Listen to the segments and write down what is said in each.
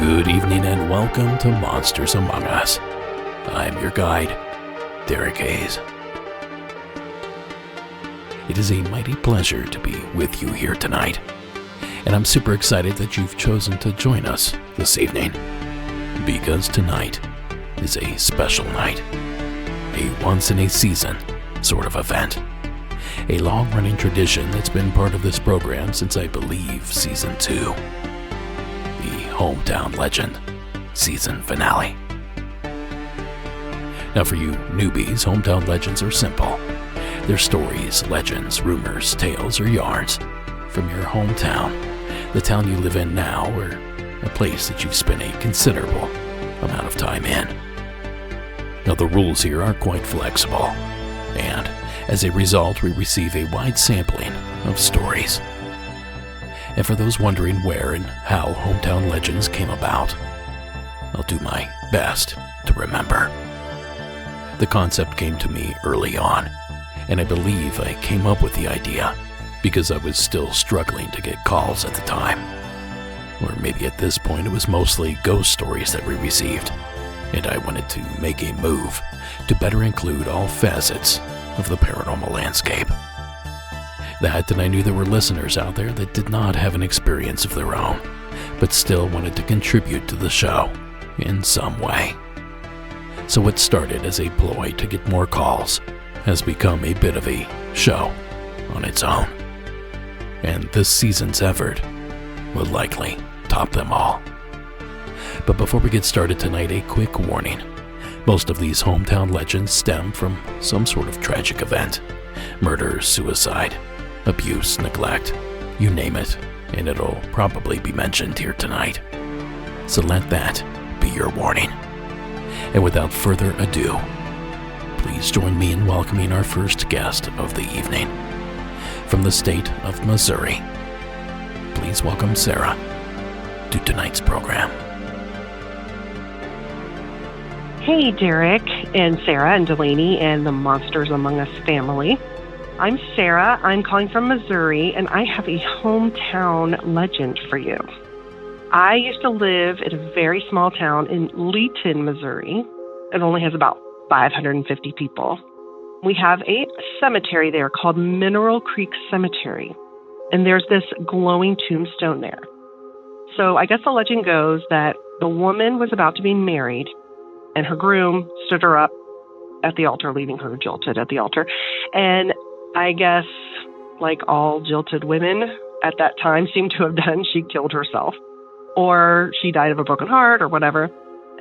Good evening and welcome to Monsters Among Us. I'm your guide, Derek Hayes. It is a mighty pleasure to be with you here tonight, and I'm super excited that you've chosen to join us this evening, because tonight is a special night, a once-in-a-season sort of event, a long-running tradition that's been part of this program since I believe Season 2. Hometown Legend season finale. Now for you newbies, hometown legends are simple. They're stories, legends, rumors, tales, or yarns from your hometown, the town you live in now, or a place that you've spent a considerable amount of time in. Now the rules here are quite flexible, and as a result we receive a wide sampling of stories. And for those wondering where and how hometown legends came about, I'll do my best to remember. The concept came to me early on, and I believe I came up with the idea because I was still struggling to get calls at the time. Or maybe at this point it was mostly ghost stories that we received, and I wanted to make a move to better include all facets of the paranormal landscape. That, and I knew there were listeners out there that did not have an experience of their own, but still wanted to contribute to the show in some way. So what started as a ploy to get more calls has become a bit of a show on its own. And this season's effort will likely top them all. But before we get started tonight, a quick warning. Most of these hometown legends stem from some sort of tragic event. Murder, suicide, abuse, neglect, you name it, and it'll probably be mentioned here tonight. So let that be your warning. And without further ado, please join me in welcoming our first guest of the evening. From the state of Missouri, please welcome Sarah to tonight's program. Hey, Derek and Sarah and Delaney and the Monsters Among Us family. I'm Sarah. I'm calling from Missouri, and I have a hometown legend for you. I used to live in a very small town in Leeton, Missouri. It only has about 550 people. We have a cemetery there called Mineral Creek Cemetery, and there's this glowing tombstone there. So I guess the legend goes that the woman was about to be married, and her groom stood her up at the altar, leaving her jilted at the altar. And I guess, like all jilted women at that time seemed to have done, she killed herself. Or she died of a broken heart or whatever.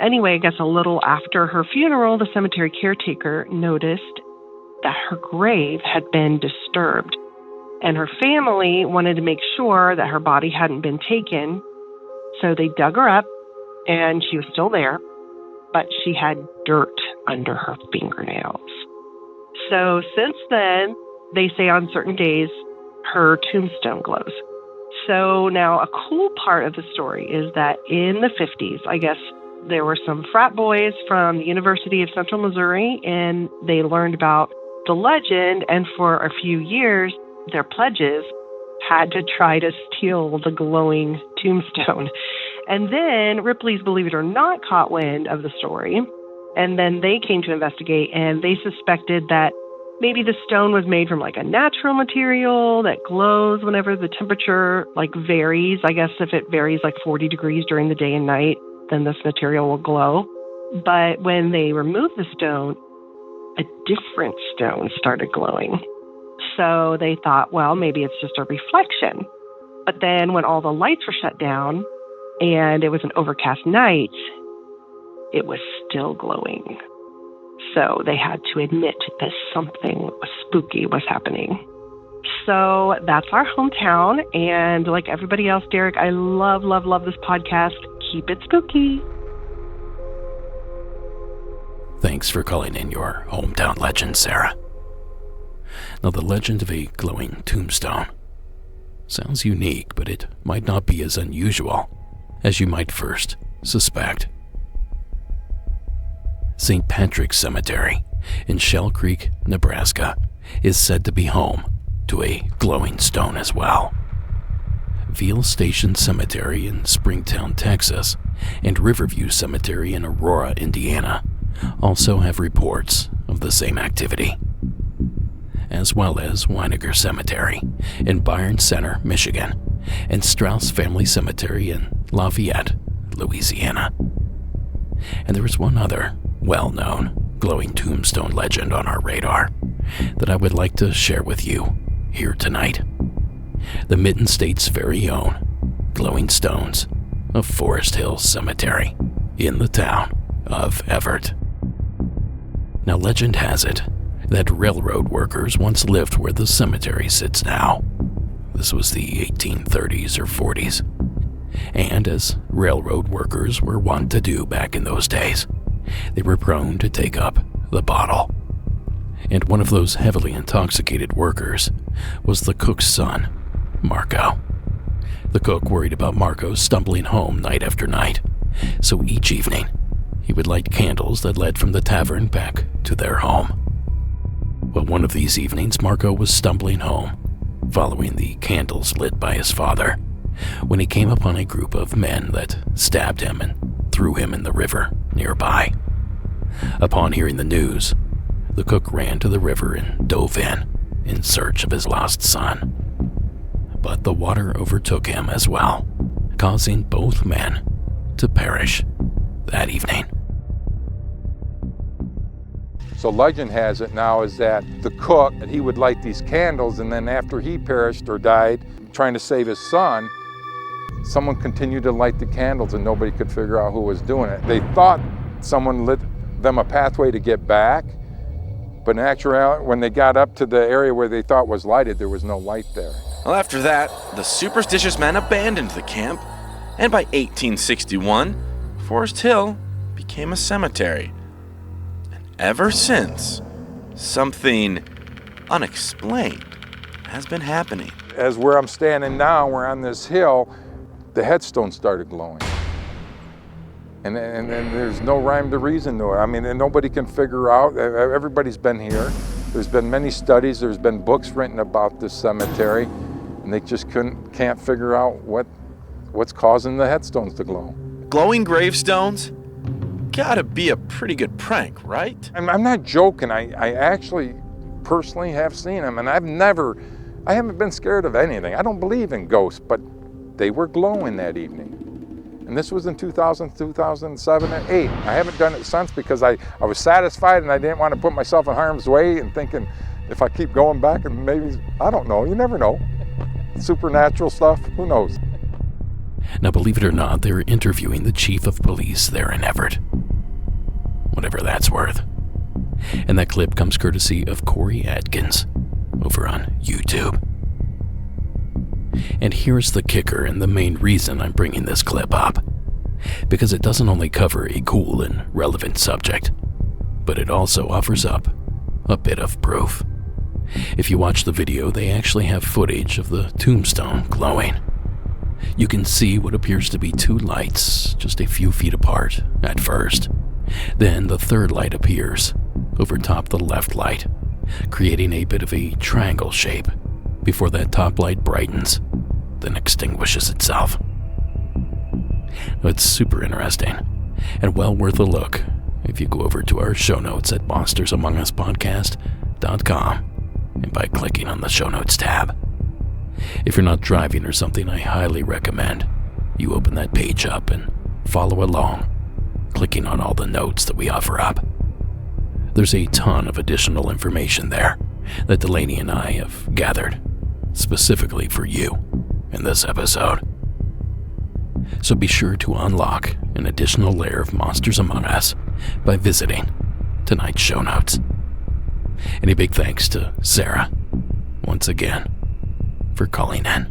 Anyway, I guess a little after her funeral, the cemetery caretaker noticed that her grave had been disturbed. And her family wanted to make sure that her body hadn't been taken. So they dug her up, and she was still there, but she had dirt under her fingernails. So since then, they say on certain days, her tombstone glows. So now a cool part of the story is that in the 50s, I guess there were some frat boys from the University of Central Missouri, and they learned about the legend, and for a few years, their pledges had to try to steal the glowing tombstone. And then Ripley's Believe It or Not caught wind of the story, and then they came to investigate, and they suspected that maybe the stone was made from like a natural material that glows whenever the temperature like varies. I guess if it varies like 40 degrees during the day and night, then this material will glow. But when they removed the stone, a different stone started glowing. So they thought, well, maybe it's just a reflection. But then when all the lights were shut down and it was an overcast night, it was still glowing. So they had to admit that something spooky was happening. So that's our hometown. And like everybody else, Derek, I love, love, love this podcast. Keep it spooky. Thanks for calling in your hometown legend, Sarah. Now, the legend of a glowing tombstone sounds unique, but it might not be as unusual as you might first suspect. St. Patrick's Cemetery in Shell Creek, Nebraska, is said to be home to a glowing stone as well. Veal Station Cemetery in Springtown, Texas, and Riverview Cemetery in Aurora, Indiana, also have reports of the same activity, as well as Weininger Cemetery in Byron Center, Michigan, and Strauss Family Cemetery in Lafayette, Louisiana. And there is one other well-known glowing tombstone legend on our radar that I would like to share with you here tonight. The Mitten State's very own glowing stones of Forest Hill Cemetery in the town of Everett. Now, legend has it that railroad workers once lived where the cemetery sits now. This was the 1830s or 40s. And as railroad workers were wont to do back in those days, they were prone to take up the bottle. And one of those heavily intoxicated workers was the cook's son, Marco. The cook worried about Marco stumbling home night after night, so each evening he would light candles that led from the tavern back to their home. Well, one of these evenings, Marco was stumbling home, following the candles lit by his father, when he came upon a group of men that stabbed him and threw him in the river nearby. Upon hearing the news, the cook ran to the river and dove in search of his lost son. But the water overtook him as well, causing both men to perish that evening. So legend has it now is that the cook, he would light these candles, and then after he perished or died trying to save his son, someone continued to light the candles and nobody could figure out who was doing it. They thought someone lit them a pathway to get back, but in actuality, when they got up to the area where they thought was lighted, there was no light there. Well, after that, the superstitious men abandoned the camp, and by 1861, Forest Hill became a cemetery. And ever since, something unexplained has been happening. As where I'm standing now, we're on this hill, the headstone started glowing. And there's no rhyme to reason to it. I mean, and nobody can figure out, everybody's been here. There's been many studies, there's been books written about this cemetery, and they just can't figure out what's causing the headstones to glow. Glowing gravestones? Gotta be a pretty good prank, right? I'm not joking, I actually personally have seen them, and I haven't been scared of anything. I don't believe in ghosts, but they were glowing that evening. And this was in 2000, 2007, and 2008. I haven't done it since because I was satisfied and I didn't want to put myself in harm's way and thinking if I keep going back and maybe, I don't know, you never know. Supernatural stuff, who knows? Now, believe it or not, they're interviewing the chief of police there in Everett. Whatever that's worth. And that clip comes courtesy of Corey Adkins over on YouTube. And here's the kicker and the main reason I'm bringing this clip up. Because it doesn't only cover a cool and relevant subject, but it also offers up a bit of proof. If you watch the video, they actually have footage of the tombstone glowing. You can see what appears to be two lights just a few feet apart at first. Then the third light appears over top the left light, creating a bit of a triangle shape before that top light brightens, then extinguishes itself. It's super interesting and well worth a look if you go over to our show notes at monstersamonguspodcast.com and by clicking on the show notes tab. If you're not driving or something, I highly recommend you open that page up and follow along, clicking on all the notes that we offer up. There's a ton of additional information there, that Delaney and I have gathered specifically for you in this episode. So be sure to unlock an additional layer of Monsters Among Us by visiting tonight's show notes. And a big thanks to Sarah, once again, for calling in.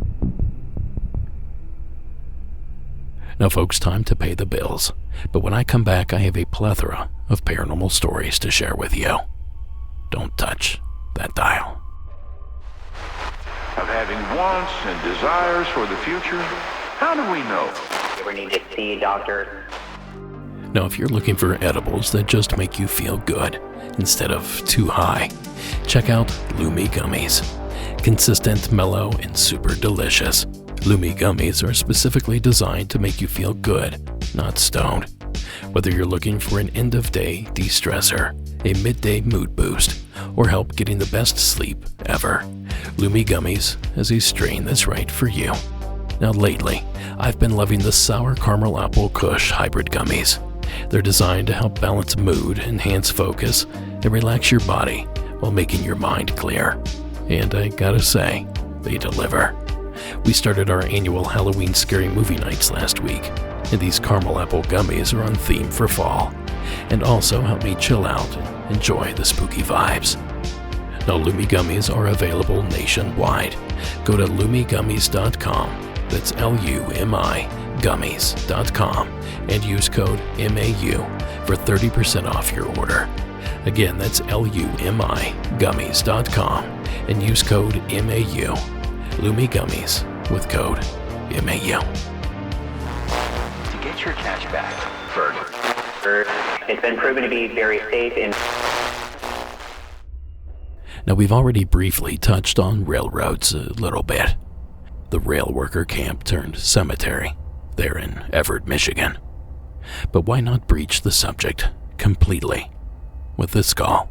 Now folks, time to pay the bills. But when I come back, I have a plethora of paranormal stories to share with you. Don't touch that dial. Of having wants and desires for the future? How do we know? You ever need to see a doctor? Now, if you're looking for edibles that just make you feel good instead of too high, check out Lumi Gummies. Consistent, mellow, and super delicious. Lumi Gummies are specifically designed to make you feel good, not stoned. Whether you're looking for an end-of-day de-stressor, a midday mood boost, or help getting the best sleep ever, Lumi Gummies has a strain that's right for you. Now lately, I've been loving the Sour Caramel Apple Kush Hybrid Gummies. They're designed to help balance mood, enhance focus, and relax your body while making your mind clear. And I gotta say, they deliver. We started our annual Halloween Scary Movie Nights last week, and these caramel apple gummies are on theme for fall, and also help me chill out and enjoy the spooky vibes. Now, Lumi Gummies are available nationwide. Go to lumigummies.com, that's L-U-M-I, gummies.com, and use code MAU for 30% off your order. Again, that's L-U-M-I, gummies.com, and use code MAU. Lumi Gummies with code MAU. To get your cash back, it's been proven to be very safe in... Now, we've already briefly touched on railroads a little bit. The rail worker camp turned cemetery there in Everett, Michigan. But why not breach the subject completely with this call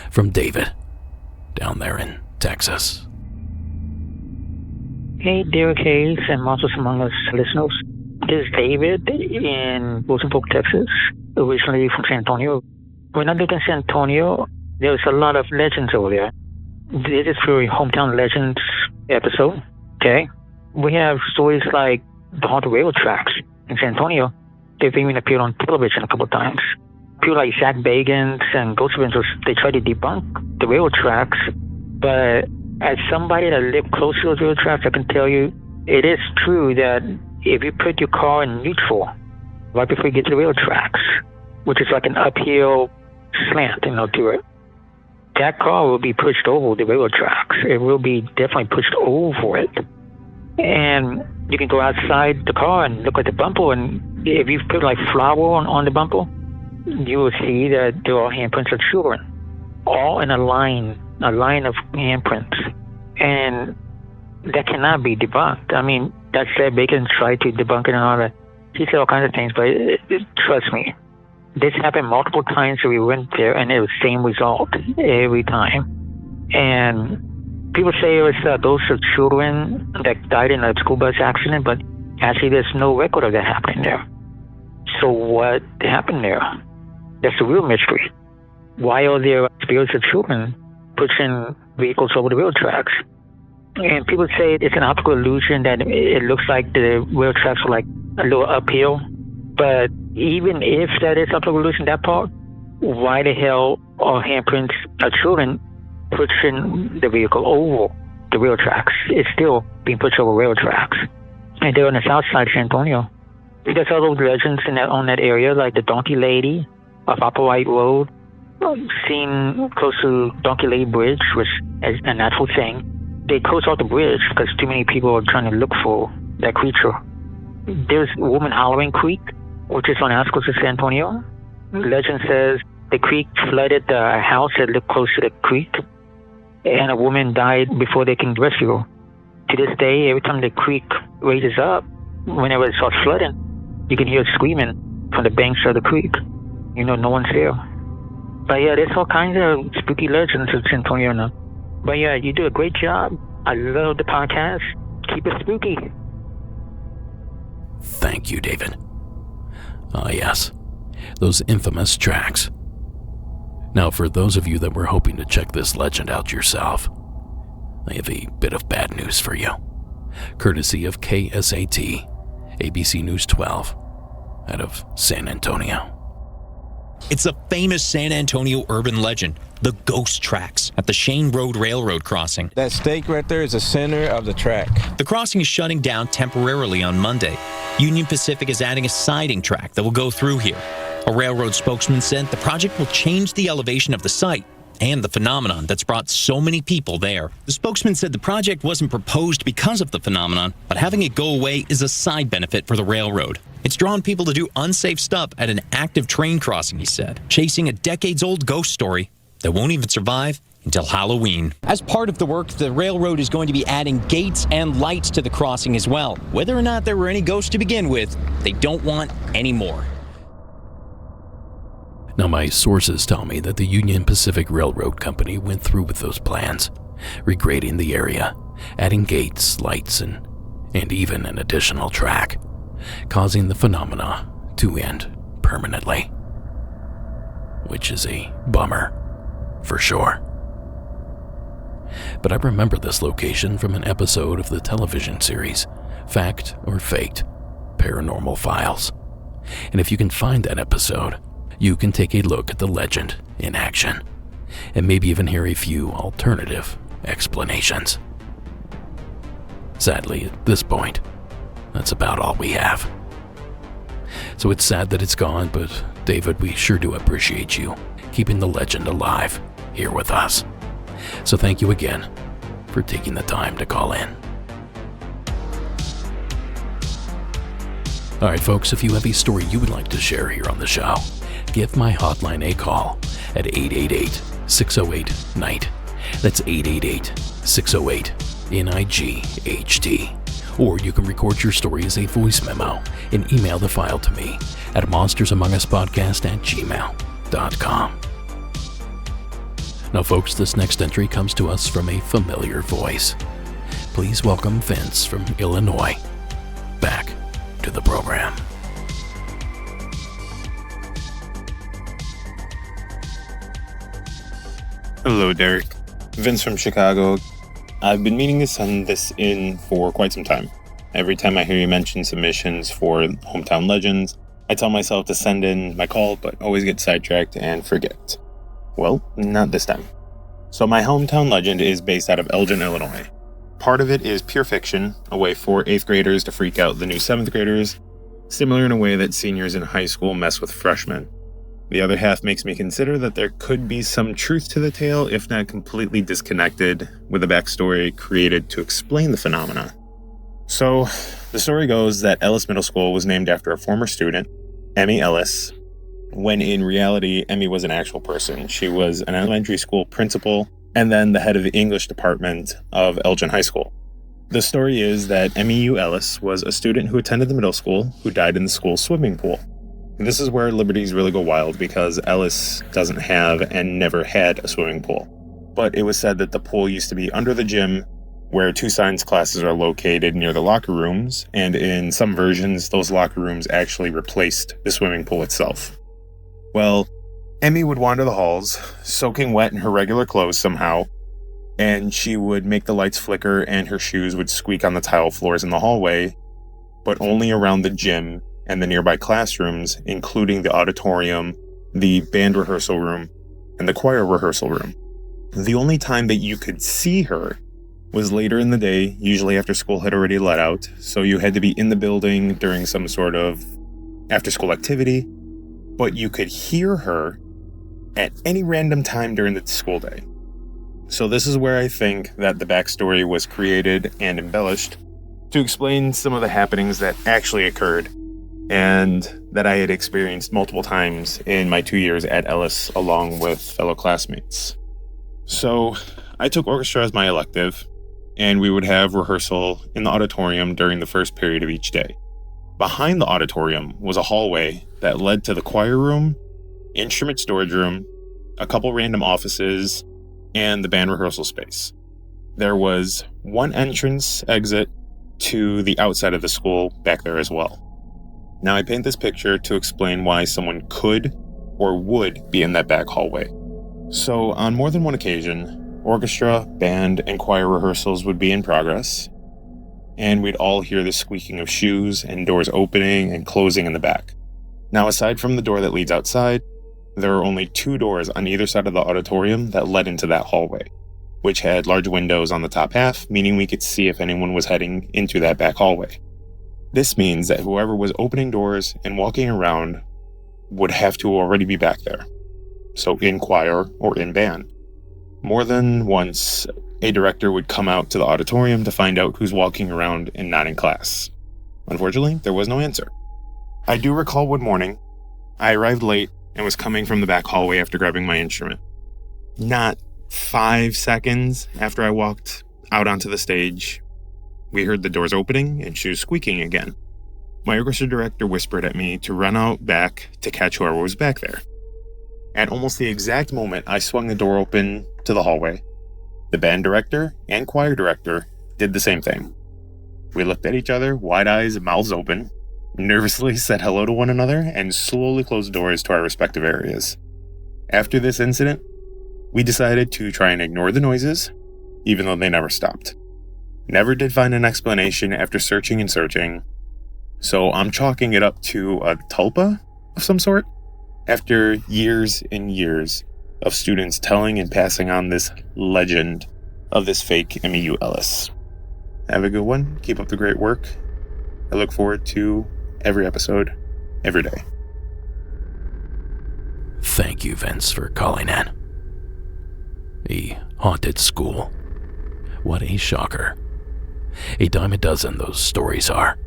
from David down there in Texas? Hey, Derek Hayes and Monsters Among Us listeners. This is David in Wilson Polk, Texas, originally from San Antonio. When I lived in San Antonio, there's a lot of legends over there. This is for Hometown Legends episode, okay? We have stories like the haunted railroad tracks in San Antonio. They've even appeared on television a couple of times. People like Zach Bagans and Ghost Adventures, they try to debunk the railroad tracks, but as somebody that lived close to those railroad tracks, I can tell you it is true that if you put your car in neutral right before you get to the railroad tracks, which is like an uphill slant, to it, that car will be pushed over the railroad tracks. It will be definitely pushed over it. And you can go outside the car and look at the bumper, and if you put like flour on the bumper, you will see that there are handprints of children, all in a line of handprints. And that cannot be debunked. I mean, that said, Bacon tried to debunk it and all that. He said all kinds of things, but trust me, this happened multiple times that we went there, and it was the same result every time. And people say it was ghosts of children that died in a school bus accident, but actually there's no record of that happening there. So what happened there? That's the real mystery. Why are there spirits of children pushing vehicles over the railroad tracks? And people say it's an optical illusion, that it looks like the railroad tracks are like a little uphill. But even if that is optical illusion, that part, why the hell are handprints of children pushing the vehicle over the railroad tracks? It's still being pushed over railroad tracks. And they're on the south side of San Antonio. There's other legends on that area, like the Donkey Lady of Applewhite Road, seen close to Donkey Lady Bridge, which is a natural thing. They closed off the bridge because too many people are trying to look for that creature. There's Woman Hollering Creek, which is on the outskirts of San Antonio. Legend says the creek flooded the house that lived close to the creek, and a woman died before they can rescue her. To this day, every time the creek raises up, whenever it starts flooding, you can hear it screaming from the banks of the creek. No one's there. But yeah, there's all kinds of spooky legends in San Antonio now. But yeah, you do a great job. I love the podcast. Keep it spooky. Thank you, David. Ah, yes, those infamous tracks. Now, for those of you that were hoping to check this legend out yourself, I have a bit of bad news for you. Courtesy of KSAT, ABC News 12, out of San Antonio. It's a famous San Antonio urban legend, the ghost tracks at the Shane Road Railroad crossing. That stake right there is the center of the track. The crossing is shutting down temporarily on Monday. Union Pacific is adding a siding track that will go through here. A railroad spokesman said the project will change the elevation of the site and the phenomenon that's brought so many people there. The spokesman said the project wasn't proposed because of the phenomenon, but having it go away is a side benefit for the railroad. It's drawn people to do unsafe stuff at an active train crossing, he said, chasing a decades-old ghost story that won't even survive until Halloween. As part of the work, the railroad is going to be adding gates and lights to the crossing as well. Whether or not there were any ghosts to begin with, they don't want any more. Now, my sources tell me that the Union Pacific Railroad Company went through with those plans, regrading the area, adding gates, lights, and even an additional track, causing the phenomena to end permanently. Which is a bummer, for sure. But I remember this location from an episode of the television series, Fact or Faked, Paranormal Files. And if you can find that episode, you can take a look at the legend in action, and maybe even hear a few alternative explanations. Sadly, at this point, that's about all we have. So it's sad that it's gone, but David, we sure do appreciate you keeping the legend alive here with us. So thank you again for taking the time to call in. Alright folks, if you have a story you would like to share here on the show, give my hotline a call at 888-608-NIGHT. That's 888-608-NIGHT. Or you can record your story as a voice memo and email the file to me at monstersamonguspodcast@gmail.com. Now folks, this next entry comes to us from a familiar voice. Please welcome Vince from Illinois back to the program. Hello, Derek. Vince from Chicago. I've been meaning to send this in for quite some time. Every time I hear you mention submissions for hometown legends, I tell myself to send in my call, but always get sidetracked and forget. Well, not this time. So my hometown legend is based out of Elgin, Illinois. Part of it is pure fiction, a way for 8th graders to freak out the new 7th graders, similar in a way that seniors in high school mess with freshmen. The other half makes me consider that there could be some truth to the tale, if not completely disconnected, with a backstory created to explain the phenomena. So, the story goes that Ellis Middle School was named after a former student, Emmy Ellis, when in reality, Emmy was an actual person. She was an elementary school principal and then the head of the English department of Elgin High School. The story is that Emmy U. Ellis was a student who attended the middle school who died in the school's swimming pool. This is where liberties really go wild because Ellis doesn't have and never had a swimming pool. But it was said that the pool used to be under the gym where 2 science classes are located near the locker rooms, and in some versions, those locker rooms actually replaced the swimming pool itself. Well, Emmy would wander the halls, soaking wet in her regular clothes somehow, and she would make the lights flicker and her shoes would squeak on the tile floors in the hallway, but only around the gym and the nearby classrooms, including the auditorium, the band rehearsal room, and the choir rehearsal room. The only time that you could see her was later in the day, usually after school had already let out, so you had to be in the building during some sort of after-school activity, but you could hear her at any random time during the school day. So this is where I think that the backstory was created and embellished to explain some of the happenings that actually occurred and that I had experienced multiple times in my 2 years at Ellis along with fellow classmates. So I took orchestra as my elective, and we would have rehearsal in the auditorium during the first period of each day. Behind the auditorium was a hallway that led to the choir room, instrument storage room, a couple random offices, and the band rehearsal space. There was one entrance exit to the outside of the school back there as well. Now I paint this picture to explain why someone could or would be in that back hallway. So, on more than one occasion, orchestra, band, and choir rehearsals would be in progress, and we'd all hear the squeaking of shoes and doors opening and closing in the back. Now, aside from the door that leads outside, there are only 2 doors on either side of the auditorium that led into that hallway, which had large windows on the top half, meaning we could see if anyone was heading into that back hallway. This means that whoever was opening doors and walking around would have to already be back there, so in choir or in band. More than once, a director would come out to the auditorium to find out who's walking around and not in class. Unfortunately, there was no answer. I do recall one morning, I arrived late and was coming from the back hallway after grabbing my instrument. Not 5 seconds after I walked out onto the stage, we heard the doors opening and shoes squeaking again. My orchestra director whispered at me to run out back to catch whoever was back there. At almost the exact moment I swung the door open to the hallway, the band director and choir director did the same thing. We looked at each other, wide eyes and mouths open, nervously said hello to one another, and slowly closed doors to our respective areas. After this incident, we decided to try and ignore the noises, even though they never stopped. Never did find an explanation after searching and searching, so I'm chalking it up to a tulpa of some sort. After years and years of students telling and passing on this legend of this fake MEU Ellis. Have a good one. Keep up the great work. I look forward to every episode, every day. Thank you, Vince, for calling in. A haunted school. What a shocker. A dime a dozen those stories are.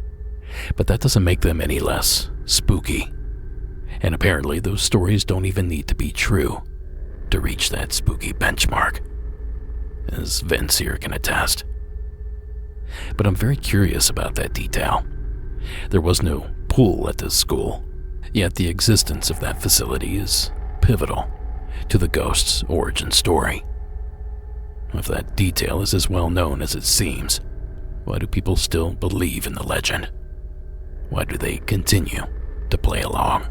But that doesn't make them any less spooky. And apparently those stories don't even need to be true to reach that spooky benchmark, as Vince here can attest. But I'm very curious about that detail. There was no pool at this school, yet the existence of that facility is pivotal to the ghost's origin story. If that detail is as well known as it seems, why do people still believe in the legend? Why do they continue to play along?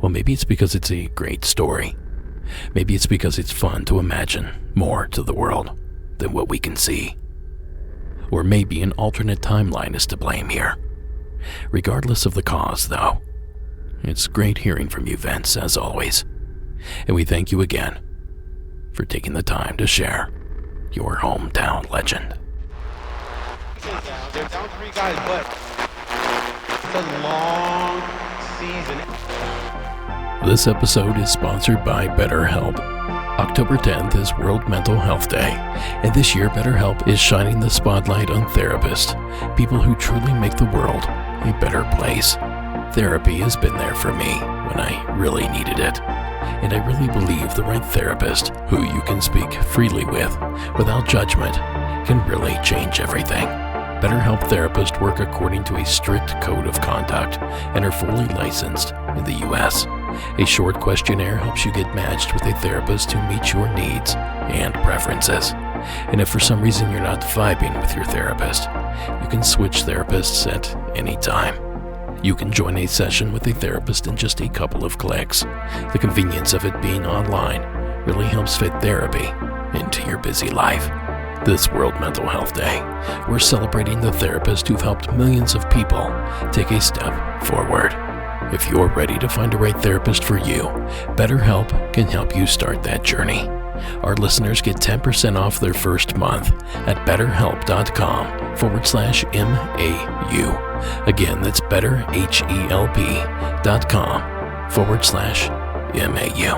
Well, maybe it's because it's a great story. Maybe it's because it's fun to imagine more to the world than what we can see. Or maybe an alternate timeline is to blame here. Regardless of the cause, though, it's great hearing from you, Vince, as always. And we thank you again for taking the time to share your hometown legend. They're down 3 guys, but it's a long season. This episode is sponsored by BetterHelp. October 10th is World Mental Health Day, and this year BetterHelp is shining the spotlight on therapists, people who truly make the world a better place. Therapy has been there for me when I really needed it, and I really believe the right therapist, who you can speak freely with, without judgment, can really change everything. BetterHelp therapists work according to a strict code of conduct and are fully licensed in the U.S. A short questionnaire helps you get matched with a therapist who meets your needs and preferences. And if for some reason you're not vibing with your therapist, you can switch therapists at any time. You can join a session with a therapist in just a couple of clicks. The convenience of it being online really helps fit therapy into your busy life. This World Mental Health Day, we're celebrating the therapists who've helped millions of people take a step forward. If you're ready to find a right therapist for you, BetterHelp can help you start that journey. Our listeners get 10% off their first month at betterhelp.com/MAU. Again, that's betterhelp.com/MAU.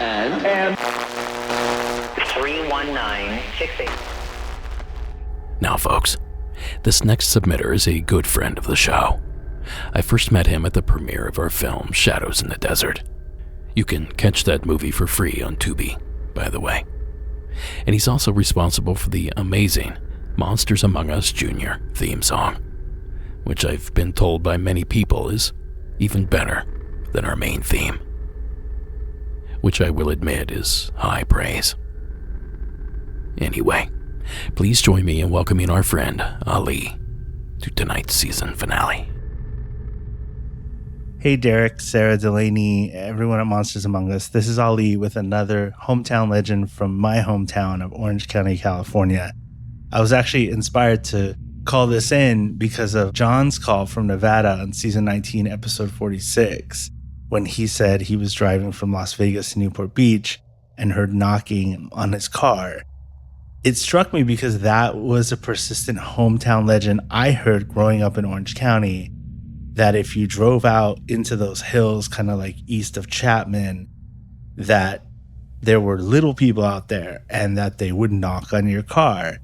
And 31968. Now, folks, this next submitter is a good friend of the show. I first met him at the premiere of our film, Shadows in the Desert. You can catch that movie for free on Tubi, by the way. And he's also responsible for the amazing Monsters Among Us Jr. theme song, which I've been told by many people is even better than our main theme, which I will admit is high praise. Anyway, please join me in welcoming our friend Ali to tonight's season finale. Hey, Derek, Sarah, Delaney, everyone at Monsters Among Us. This is Ali with another hometown legend from my hometown of Orange County, California. I was actually inspired to call this in because of John's call from Nevada on season 19, episode 46, when he said he was driving from Las Vegas to Newport Beach and heard knocking on his car. It struck me because that was a persistent hometown legend I heard growing up in Orange County, that if you drove out into those hills, kind of like east of Chapman, that there were little people out there and that they would knock on your car.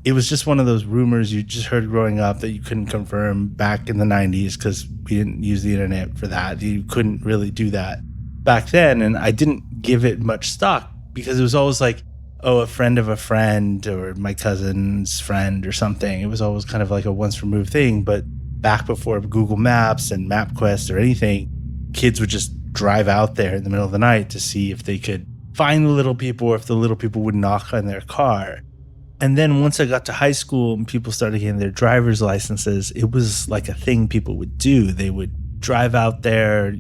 It was just one of those rumors you just heard growing up that you couldn't confirm back in the 90s because we didn't use the internet for that. You couldn't really do that back then. And I didn't give it much stock because it was always like, oh, a friend of a friend or my cousin's friend or something. It was always kind of like a once removed thing. But back before Google Maps and MapQuest or anything, kids would just drive out there in the middle of the night to see if they could find the little people or if the little people would knock on their car. And then once I got to high school and people started getting their driver's licenses, it was like a thing people would do. They would drive out there,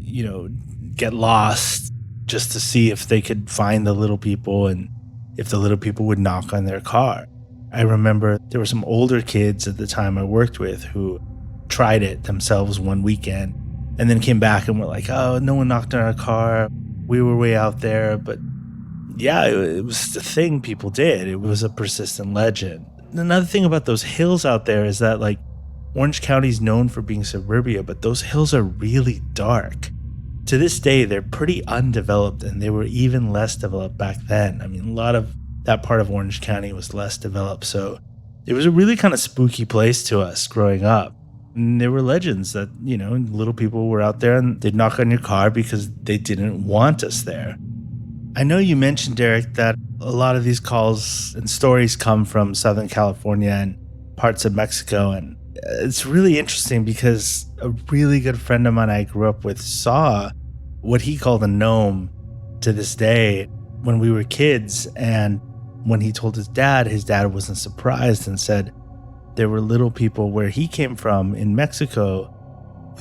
get lost just to see if they could find the little people and if the little people would knock on their car. I remember there were some older kids at the time I worked with who tried it themselves one weekend and then came back and were like, oh, no one knocked on our car. We were way out there. But yeah, it was the thing people did. It was a persistent legend. Another thing about those hills out there is that like Orange County's known for being suburbia, but those hills are really dark. To this day, they're pretty undeveloped, and they were even less developed back then. I mean, a lot of that part of Orange County was less developed, so it was a really kind of spooky place to us growing up. And there were legends that, little people were out there and they'd knock on your car because they didn't want us there. I know you mentioned, Derek, that a lot of these calls and stories come from Southern California and parts of Mexico, and it's really interesting because a really good friend of mine I grew up with saw what he called a gnome to this day when we were kids. And when he told his dad wasn't surprised and said there were little people where he came from in Mexico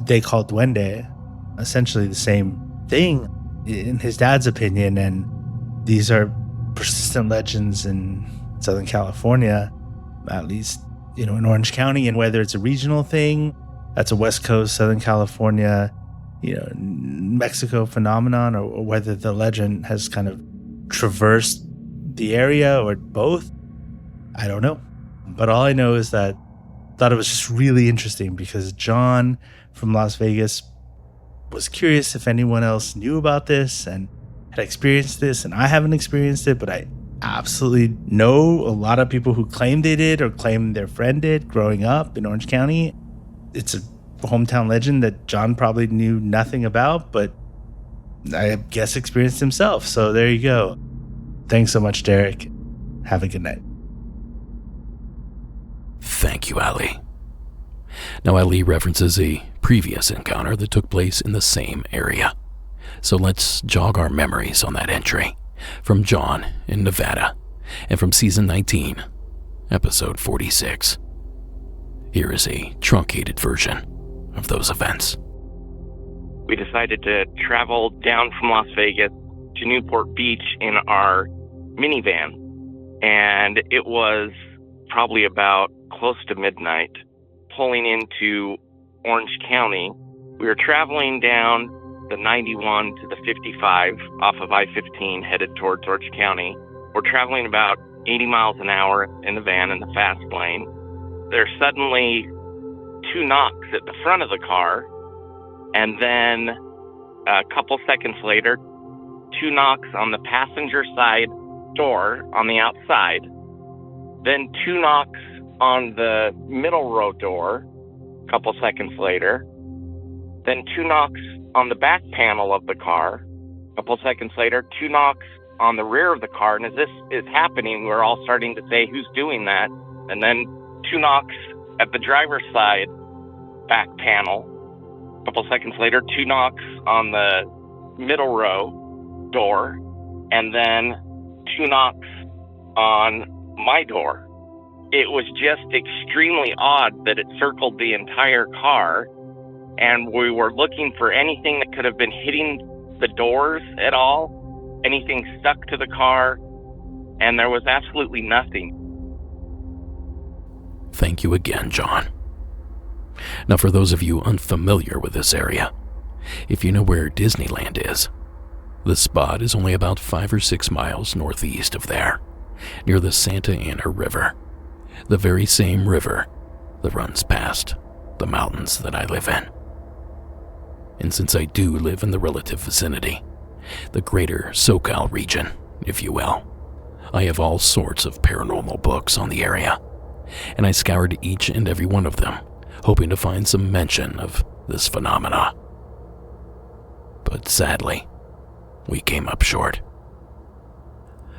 they called duende, essentially the same thing in his dad's opinion. And these are persistent legends in Southern California, at least, in Orange County. And whether it's a regional thing, that's a West Coast, Southern California, Mexico phenomenon, or whether the legend has kind of traversed the area or both, I don't know. But all I know is that I thought it was just really interesting because John from Las Vegas was curious if anyone else knew about this and had experienced this, and I haven't experienced it, but I absolutely know a lot of people who claim they did or claim their friend did growing up in Orange County. It's a hometown legend that John probably knew nothing about, but I guess experienced himself. So there you go. Thanks so much, Derek. Have a good night. Thank you, Ali. Now, Ali references a previous encounter that took place in the same area. So let's jog our memories on that entry from John in Nevada and from season 19, episode 46. Here is a truncated version of those events. We decided to travel down from Las Vegas to Newport Beach in our minivan, and it was probably about close to midnight, pulling into Orange County. We were traveling down the 91 to the 55 off of I-15 headed towards Orange County. We're traveling about 80 miles an hour in the van in the fast lane. There's suddenly two knocks at the front of the car, and then a couple seconds later, two knocks on the passenger side door on the outside, then two knocks on the middle row door a couple seconds later, then two knocks on the back panel of the car a couple seconds later, two knocks on the rear of the car. And as this is happening, we're all starting to say, who's doing that? And then two knocks at the driver's side back panel. A couple seconds later, two knocks on the middle row door, and then two knocks on my door. It was just extremely odd that it circled the entire car and we were looking for anything that could have been hitting the doors at all, anything stuck to the car, and there was absolutely nothing. Thank you again, John. Now, for those of you unfamiliar with this area, if you know where Disneyland is, the spot is only about 5 or 6 miles northeast of there, near the Santa Ana River, the very same river that runs past the mountains that I live in. And since I do live in the relative vicinity, the greater SoCal region, if you will, I have all sorts of paranormal books on the area, and I scoured each and every one of them, hoping to find some mention of this phenomena. But sadly, we came up short.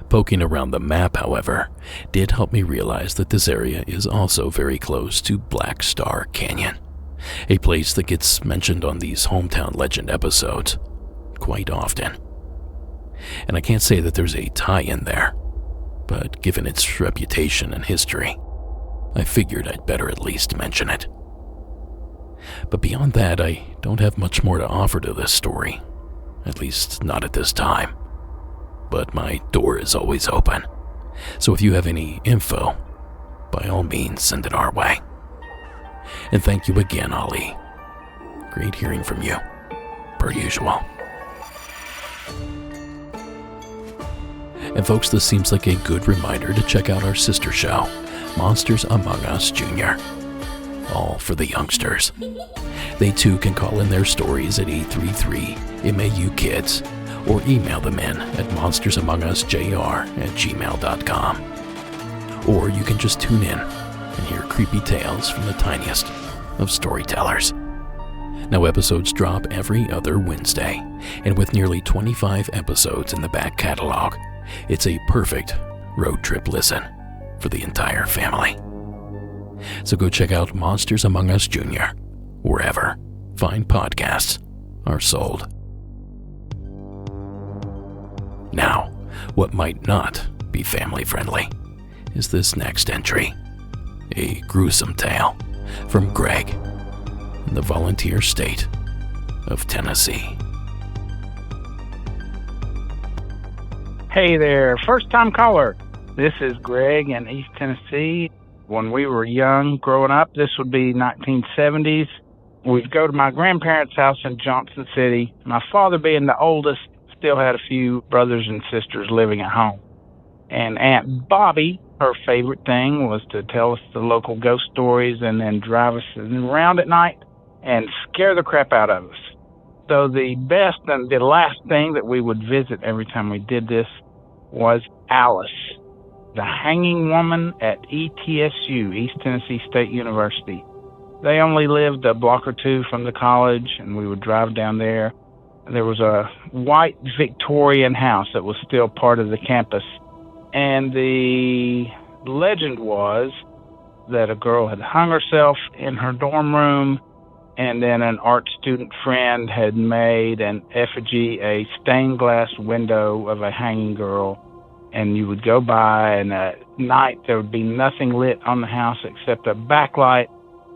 Poking around the map, however, did help me realize that this area is also very close to Black Star Canyon, a place that gets mentioned on these Hometown Legend episodes quite often. And I can't say that there's a tie-in there, but given its reputation and history, I figured I'd better at least mention it. But beyond that, I don't have much more to offer to this story, at least not at this time. But my door is always open, so if you have any info, by all means send it our way. And thank you again, Ali. Great hearing from you, per usual. And folks, this seems like a good reminder to check out our sister show, Monsters Among Us Jr., all for the youngsters. They too can call in their stories at 833-MAU-KIDS or email them in at monstersamongusjr@gmail.com. Or you can just tune in and hear creepy tales from the tiniest of storytellers. Now, episodes drop every other Wednesday, and with nearly 25 episodes in the back catalog, it's a perfect road trip listen for the entire family. So go check out Monsters Among Us Jr. wherever fine podcasts are sold. Now, what might not be family friendly is this next entry, a gruesome tale from Greg in the volunteer state of Tennessee. Hey there, first-time caller. This is Greg in East Tennessee. When we were young, growing up, this would be 1970s. We'd go to my grandparents' house in Johnson City. My father, being the oldest, still had a few brothers and sisters living at home. And Aunt Bobby, her favorite thing was to tell us the local ghost stories and then drive us around at night and scare the crap out of us. So the best and the last thing that we would visit every time we did this was Alice, the hanging woman at ETSU, East Tennessee State University. They only lived a block or two from the college, and we would drive down there. There was a white Victorian house that was still part of the campus, and the legend was that a girl had hung herself in her dorm room, and then an art student friend had made an effigy, a stained glass window of a hanging girl, and you would go by, and at night there would be nothing lit on the house except a backlight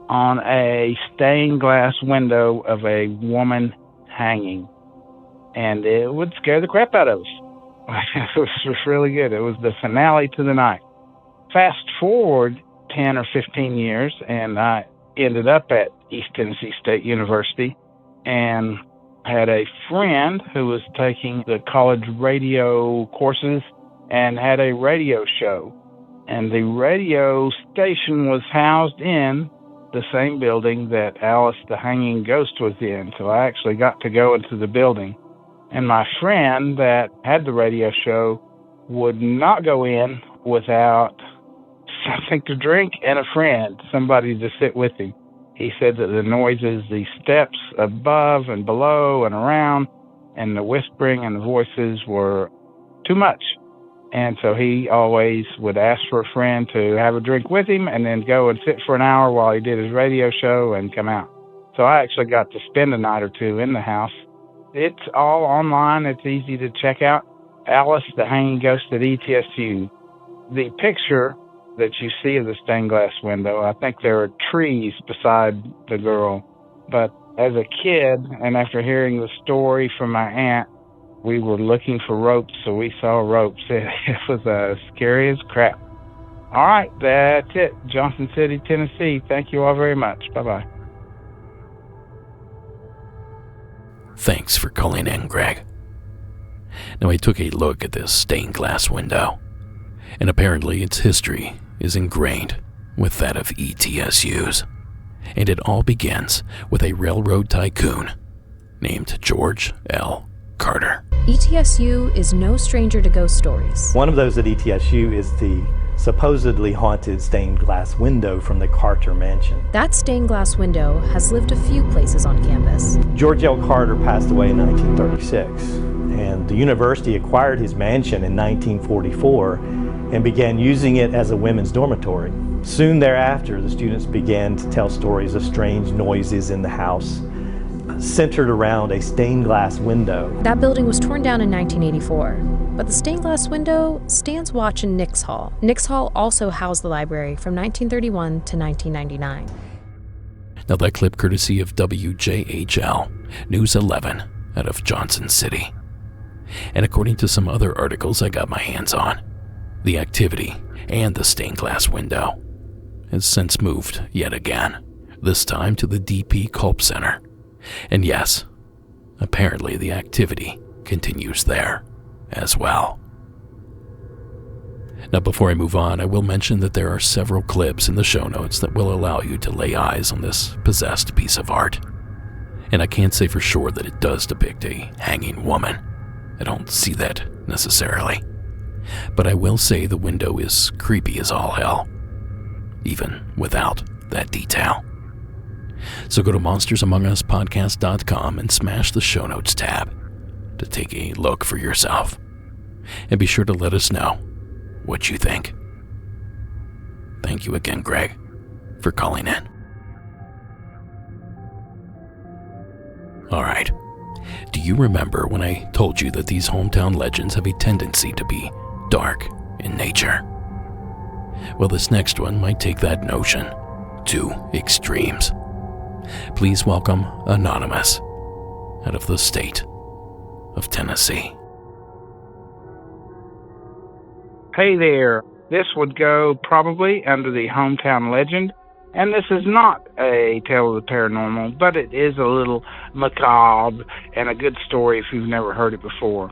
on a stained glass window of a woman hanging. And it would scare the crap out of us. It was really good. It was the finale to the night. Fast forward 10 or 15 years, and I ended up at East Tennessee State University and had a friend who was taking the college radio courses and had a radio show. And the radio station was housed in the same building that Alice the Hanging Ghost was in. So I actually got to go into the building. And my friend that had the radio show would not go in without something to drink and a friend, somebody to sit with him. He said that the noises, the steps above and below and around, and the whispering and the voices were too much. And so he always would ask for a friend to have a drink with him and then go and sit for an hour while he did his radio show and come out. So I actually got to spend a night or two in the house. It's all online. It's easy to check out. Alice the Hanging Ghost at ETSU. The picture that you see of the stained glass window, I think there are trees beside the girl, but As a kid, and after hearing the story from my aunt, we were looking for ropes, so we saw ropes. It was scary as crap. All right, that's it. Johnson City, Tennessee. Thank you all very much. Bye-bye. Thanks for calling in, Greg. Now, I took a look at this stained glass window, and apparently its history is ingrained with that of ETSUs. And it all begins with a railroad tycoon named George L. Carter. ETSU is no stranger to ghost stories. One of those at ETSU is the supposedly haunted stained glass window from the Carter Mansion. That stained glass window has lived a few places on campus. George L. Carter passed away in 1936, and the university acquired his mansion in 1944 and began using it as a women's dormitory. Soon thereafter, the students began to tell stories of strange noises in the house, centered around a stained glass window. That building was torn down in 1984, but the stained glass window stands watch in Nix Hall. Nix Hall also housed the library from 1931 to 1999. Now, that clip courtesy of WJHL News 11 out of Johnson City. And according to some other articles I got my hands on, the activity and the stained glass window has since moved yet again, this time to the DP Culp Center. And yes, apparently the activity continues there as well. Now, before I move on, I will mention that there are several clips in the show notes that will allow you to lay eyes on this possessed piece of art. And I can't say for sure that it does depict a hanging woman. I don't see that necessarily. But I will say the window is creepy as all hell, even without that detail. So go to monstersamonguspodcast.com and smash the show notes tab to take a look for yourself. And be sure to let us know what you think. Thank you again, Greg, for calling in. Alright, do you remember when I told you that these hometown legends have a tendency to be dark in nature? Well, this next one might take that notion to extremes. Please welcome Anonymous out of the state of Tennessee. Hey there. This would go probably under the hometown legend, and this is not a tale of the paranormal, but it is a little macabre and a good story if you've never heard it before.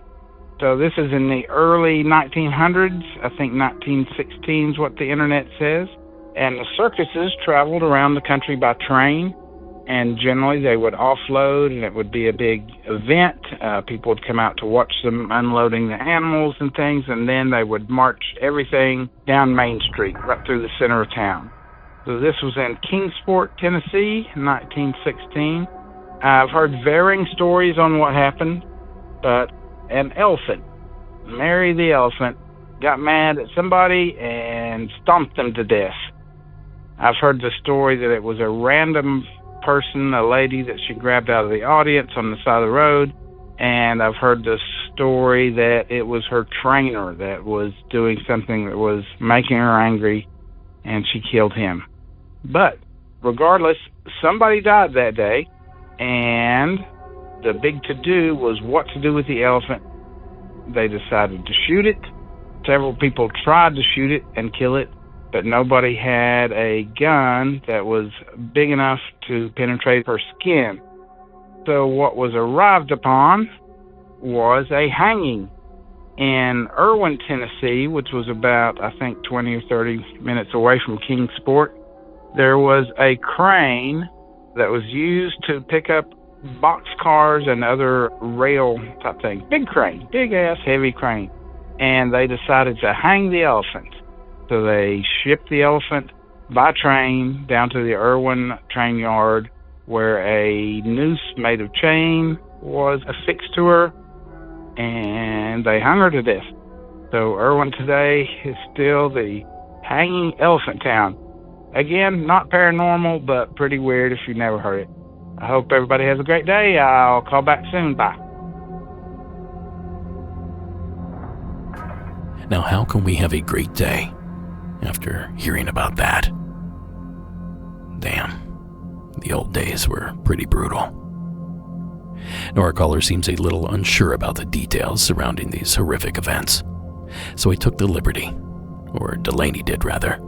So this is in the early 1900s, I think 1916 is what the internet says, and the circuses traveled around the country by train, and generally they would offload, and it would be a big event. People would come out to watch them unloading the animals and things, and then they would march everything down Main Street, right through the center of town. So this was in Kingsport, Tennessee, 1916. I've heard varying stories on what happened, but an elephant, Mary the elephant, got mad at somebody and stomped them to death. I've heard the story that it was a random person, a lady that she grabbed out of the audience on the side of the road, and I've heard the story that it was her trainer that was doing something that was making her angry, and she killed him. But regardless, somebody died that day, and the big to-do was what to do with the elephant. They decided to shoot it. Several people tried to shoot it and kill it, but nobody had a gun that was big enough to penetrate her skin. So what was arrived upon was a hanging. In Irwin, Tennessee, which was about, I think, 20 or 30 minutes away from Kingsport, there was a crane that was used to pick up box cars and other rail type things. Big crane, big ass heavy crane. And they decided to hang the elephant. So they shipped the elephant by train down to the Irwin train yard, where a noose made of chain was affixed to her, and they hung her to death. So Irwin today is still the hanging elephant town. Again, not paranormal, but pretty weird if you've never heard it. I hope everybody has a great day. I'll call back soon. Bye. Now, how can we have a great day after hearing about that? Damn. The old days were pretty brutal. Now our caller seems a little unsure about the details surrounding these horrific events, so he took the liberty, or Delaney did rather,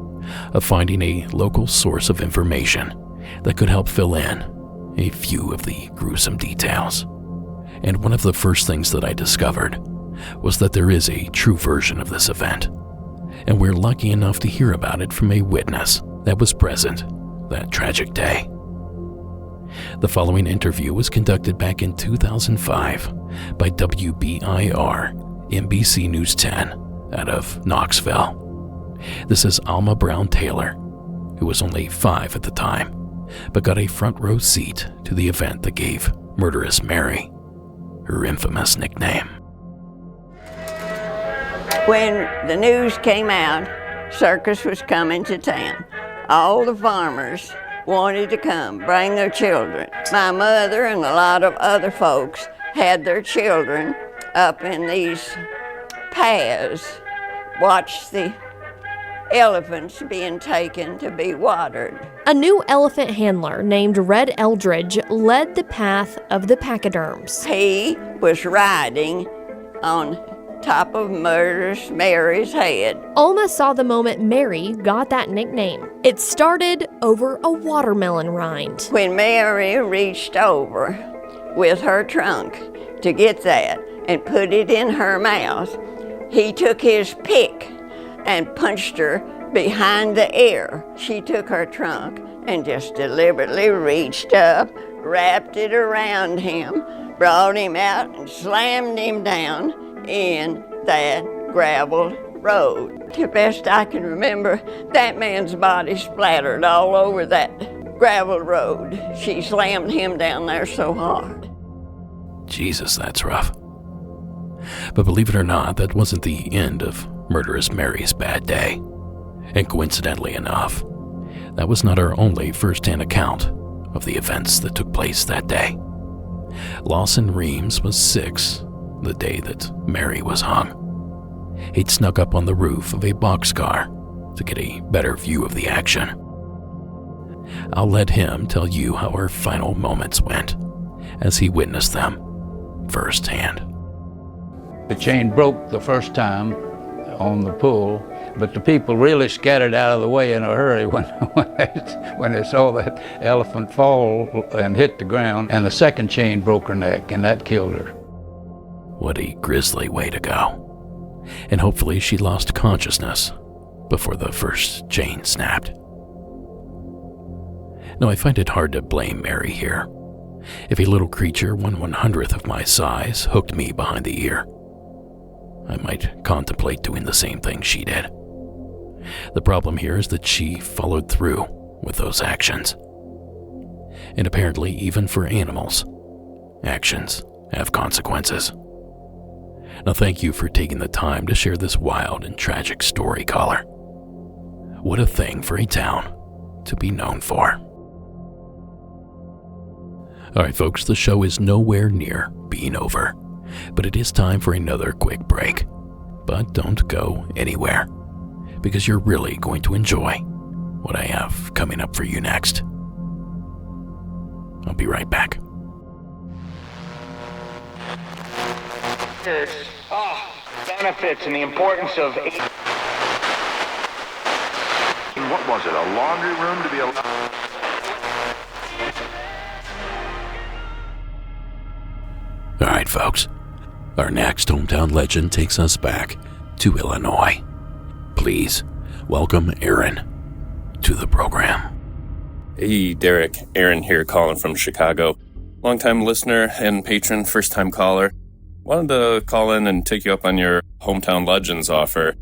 of finding a local source of information that could help fill in a few of the gruesome details. And one of the first things that I discovered was that there is a true version of this event, and we're lucky enough to hear about it from a witness that was present that tragic day. The following interview was conducted back in 2005 by WBIR NBC News 10 out of Knoxville. This is Alma Brown Taylor, who was only 5 at the time, but got a front row seat to the event that gave Murderous Mary her infamous nickname. When the news came out, circus was coming to town. All the farmers wanted to come, bring their children. My mother and a lot of other folks had their children up in these paths, watch the elephants being taken to be watered. A new elephant handler named Red Eldridge led the path of the pachyderms. He was riding on top of Murderous Mary's head. Alma saw the moment Mary got that nickname. It started over a watermelon rind. When Mary reached over with her trunk to get that and put it in her mouth, he took his pick and punched her behind the ear. She took her trunk and just deliberately reached up, wrapped it around him, brought him out and slammed him down in that gravel road. The best I can remember, that man's body splattered all over that gravel road. She slammed him down there so hard. Jesus, that's rough. But believe it or not, that wasn't the end of Murderous Mary's bad day. And coincidentally enough, that was not her only first-hand account of the events that took place that day. Lawson Reams was 6 the day that Mary was hung. He'd snuck up on the roof of a boxcar to get a better view of the action. I'll let him tell you how our final moments went as he witnessed them firsthand. The chain broke the first time on the pull, but the people really scattered out of the way in a hurry when they saw that elephant fall and hit the ground, and the second chain broke her neck, and that killed her. What a grisly way to go. And hopefully she lost consciousness before the first chain snapped. Now, I find it hard to blame Mary here. If a little creature 1/100th of my size hooked me behind the ear, I might contemplate doing the same thing she did. The problem here is that she followed through with those actions. And apparently, even for animals, actions have consequences. Now, thank you for taking the time to share this wild and tragic story, caller. What a thing for a town to be known for. All right, folks, the show is nowhere near being over, but it is time for another quick break. But don't go anywhere, because you're really going to enjoy what I have coming up for you next. I'll be right back. Benefits and the importance of... What was it, a laundry room to be allowed? All right, folks. Our next hometown legend takes us back to Illinois. Please welcome Aaron to the program. Hey, Derek. Aaron here, calling from Chicago. Longtime listener and patron, first-time caller. Wanted to call in and take you up on your hometown legends offer.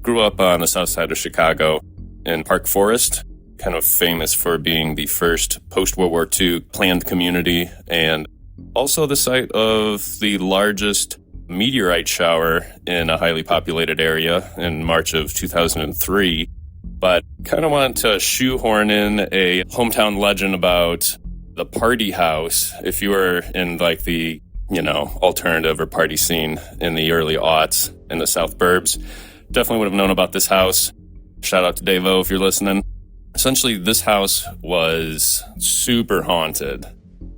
Grew up on the south side of Chicago in Park Forest, kind of famous for being the first post-World War II planned community, and also the site of the largest meteorite shower in a highly populated area in March of 2003. But kind of wanted to shoehorn in a hometown legend about the party house. If you were in like the, alternative or party scene in the early aughts in the South Burbs, definitely would have known about this house. Shout out to Dave-O if you're listening. Essentially, this house was super haunted.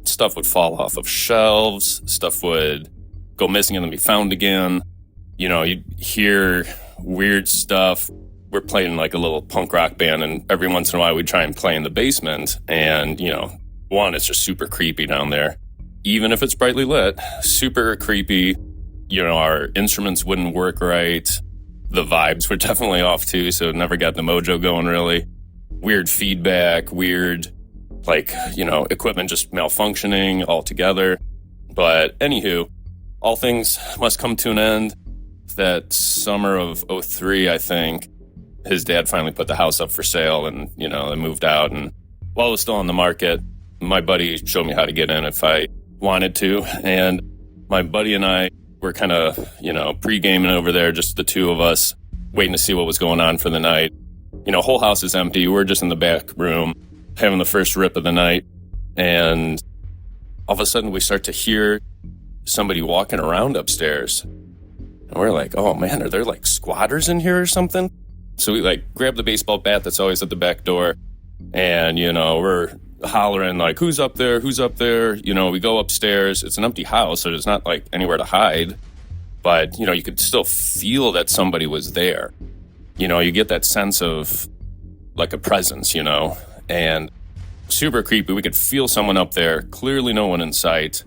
Stuff would fall off of shelves, stuff would go missing and then be found again. You know, you'd hear weird stuff. We're playing like a little punk rock band, and every once in a while we'd try and play in the basement. And, you know, one, it's just super creepy down there. Even if it's brightly lit, super creepy. You know, our instruments wouldn't work right. The vibes were definitely off too, so it never got the mojo going really. Weird feedback, weird, like, you know, equipment just malfunctioning altogether. But anywho, all things must come to an end. That summer of 03, I think, his dad finally put the house up for sale, and, you know, they moved out. And while it was still on the market, my buddy showed me how to get in if I wanted to. And my buddy and I were kind of, you know, pre-gaming over there, just the two of us, waiting to see what was going on for the night. You know, whole house is empty. We're just in the back room, having the first rip of the night. And all of a sudden, we start to hear somebody walking around upstairs. And we're like, oh man, are there like squatters in here or something? So we like grab the baseball bat that's always at the back door. And, you know, we're hollering like, who's up there? Who's up there? You know, we go upstairs. It's an empty house, so there's not like anywhere to hide. But, you know, you could still feel that somebody was there. You know, you get that sense of like a presence, you know, and super creepy. We could feel someone up there, clearly no one in sight.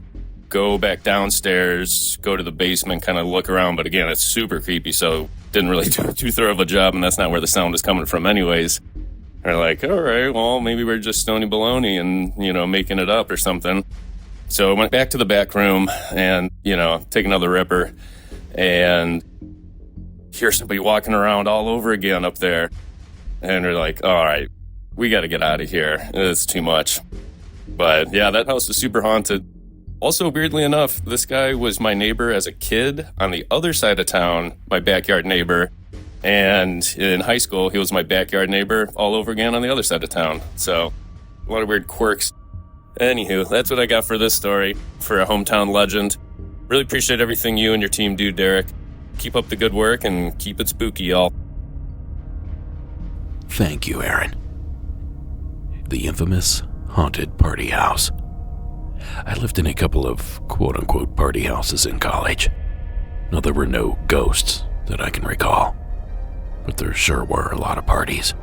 Go back downstairs, go to the basement, kind of look around. But again, it's super creepy, so didn't really do too thorough of a job, and that's not where the sound was coming from anyways. They're like, all right, well, maybe we're just stony baloney and, you know, making it up or something. So I went back to the back room and, you know, take another ripper and hear somebody walking around all over again up there. And we're like, all right, we got to get out of here. It's too much. But yeah, that house is super haunted. Also, weirdly enough, this guy was my neighbor as a kid on the other side of town, my backyard neighbor. And in high school, he was my backyard neighbor all over again on the other side of town. So a lot of weird quirks. Anywho, that's what I got for this story, for a hometown legend. Really appreciate everything you and your team do, Derek. Keep up the good work and keep it spooky, y'all. Thank you, Aaron. The infamous haunted party house. I lived in a couple of quote-unquote party houses in college. Now, there were no ghosts that I can recall, but there sure were a lot of parties.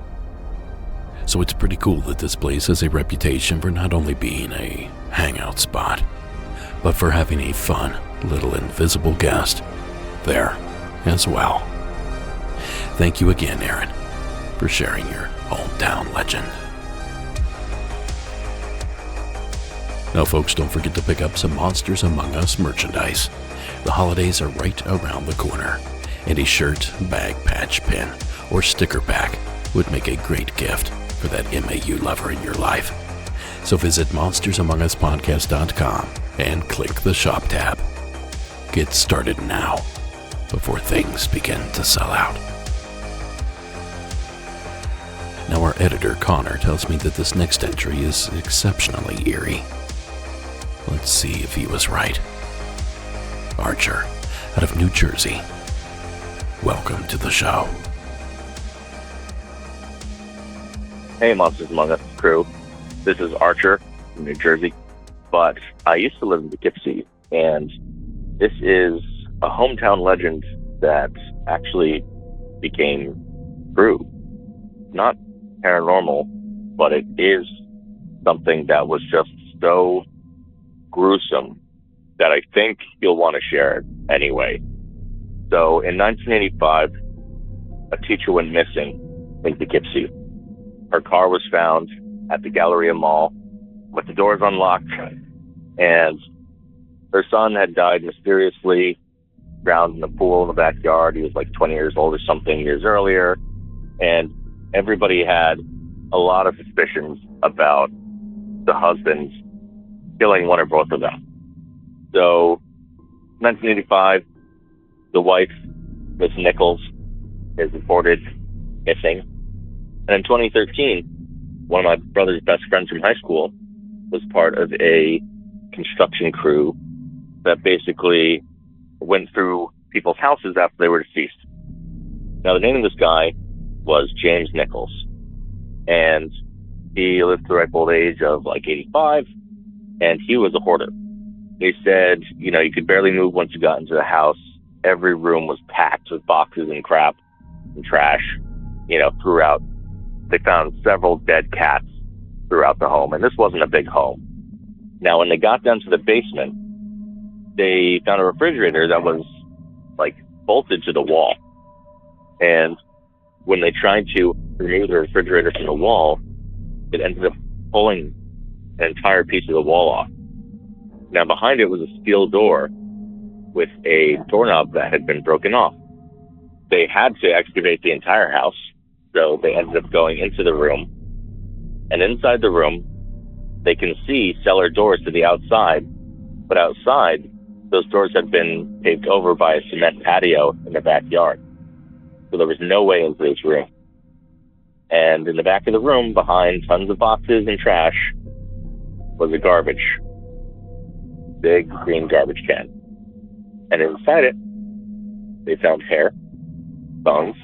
So it's pretty cool that this place has a reputation for not only being a hangout spot, but for having a fun little invisible guest there as well. Thank you again, Aaron, for sharing your hometown legend. Now, folks, don't forget to pick up some Monsters Among Us merchandise. The holidays are right around the corner, and a shirt, bag, patch, pin, or sticker pack would make a great gift for that MAU lover in your life. So visit monstersamonguspodcast.com and click the shop tab. Get started now before things begin to sell out. Now, our editor, Connor, tells me that this next entry is exceptionally eerie. Let's see if he was right. Archer, out of New Jersey. Welcome to the show. Hey, Monsters Among Us crew. This is Archer from New Jersey, but I used to live in Poughkeepsie, and this is a hometown legend that actually became true. Not paranormal, but it is something that was just so gruesome that I think you'll want to share it anyway. So in 1985, a teacher went missing in Poughkeepsie. Her car was found at the Galleria Mall with the doors unlocked, and her son had died mysteriously, drowned in a pool in the backyard. He was like 20 years old or something years earlier, and everybody had a lot of suspicions about the husband killing one or both of them. So, 1985, the wife, Miss Nichols, is reported missing. And in 2013, one of my brother's best friends from high school was part of a construction crew that basically went through people's houses after they were deceased. Now, the name of this guy was James Nichols. And he lived to the ripe old age of like 85, and he was a hoarder. He said, you could barely move once you got into the house. Every room was packed with boxes and crap and trash, throughout. They found several dead cats throughout the home, and this wasn't a big home. Now, when they got down to the basement, they found a refrigerator that was like bolted to the wall. And when they tried to remove the refrigerator from the wall, it ended up pulling an entire piece of the wall off. Now, behind it was a steel door with a doorknob that had been broken off. They had to excavate the entire house, so they ended up going into the room. And inside the room, they can see cellar doors to the outside, but outside, those doors had been paved over by a cement patio in the backyard. So there was no way into this room. And in the back of the room, behind tons of boxes and trash, was a garbage. Big green garbage can. And inside it, they found hair, bones,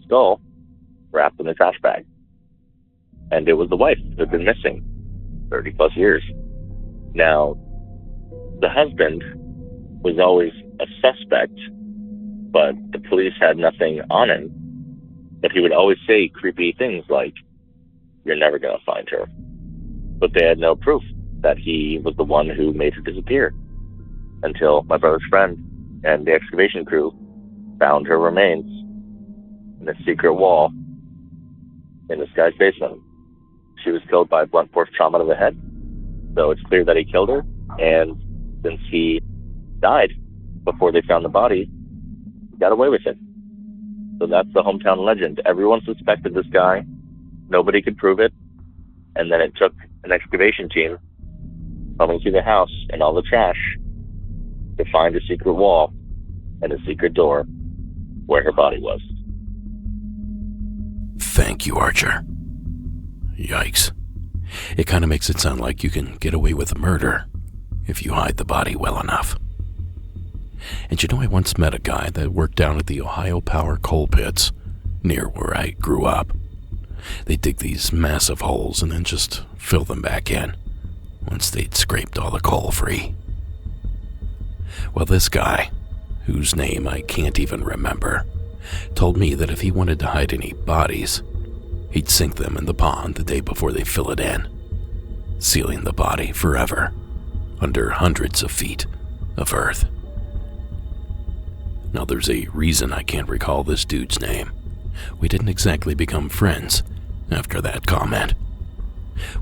skull, wrapped in a trash bag. And it was the wife that had been missing 30 plus years. Now, the husband was always a suspect, but the police had nothing on him. But he would always say creepy things like, "You're never going to find her." But they had no proof that he was the one who made her disappear, until my brother's friend and the excavation crew found her remains in a secret wall in this guy's basement. She was killed by blunt force trauma to the head, so it's clear that he killed her. And since he died before they found the body, he got away with it. So that's the hometown legend. Everyone suspected this guy. Nobody could prove it. And then it took an excavation team coming through the house and all the trash to find a secret wall and a secret door where her body was. Thank you, Archer. Yikes. It kind of makes it sound like you can get away with murder if you hide the body well enough. And I once met a guy that worked down at the Ohio Power coal pits near where I grew up. They dig these massive holes and then just fill them back in once they'd scraped all the coal free. Well, this guy, whose name I can't even remember, told me that if he wanted to hide any bodies, he'd sink them in the pond the day before they fill it in, sealing the body forever under hundreds of feet of earth. Now, there's a reason I can't recall this dude's name. We didn't exactly become friends after that comment.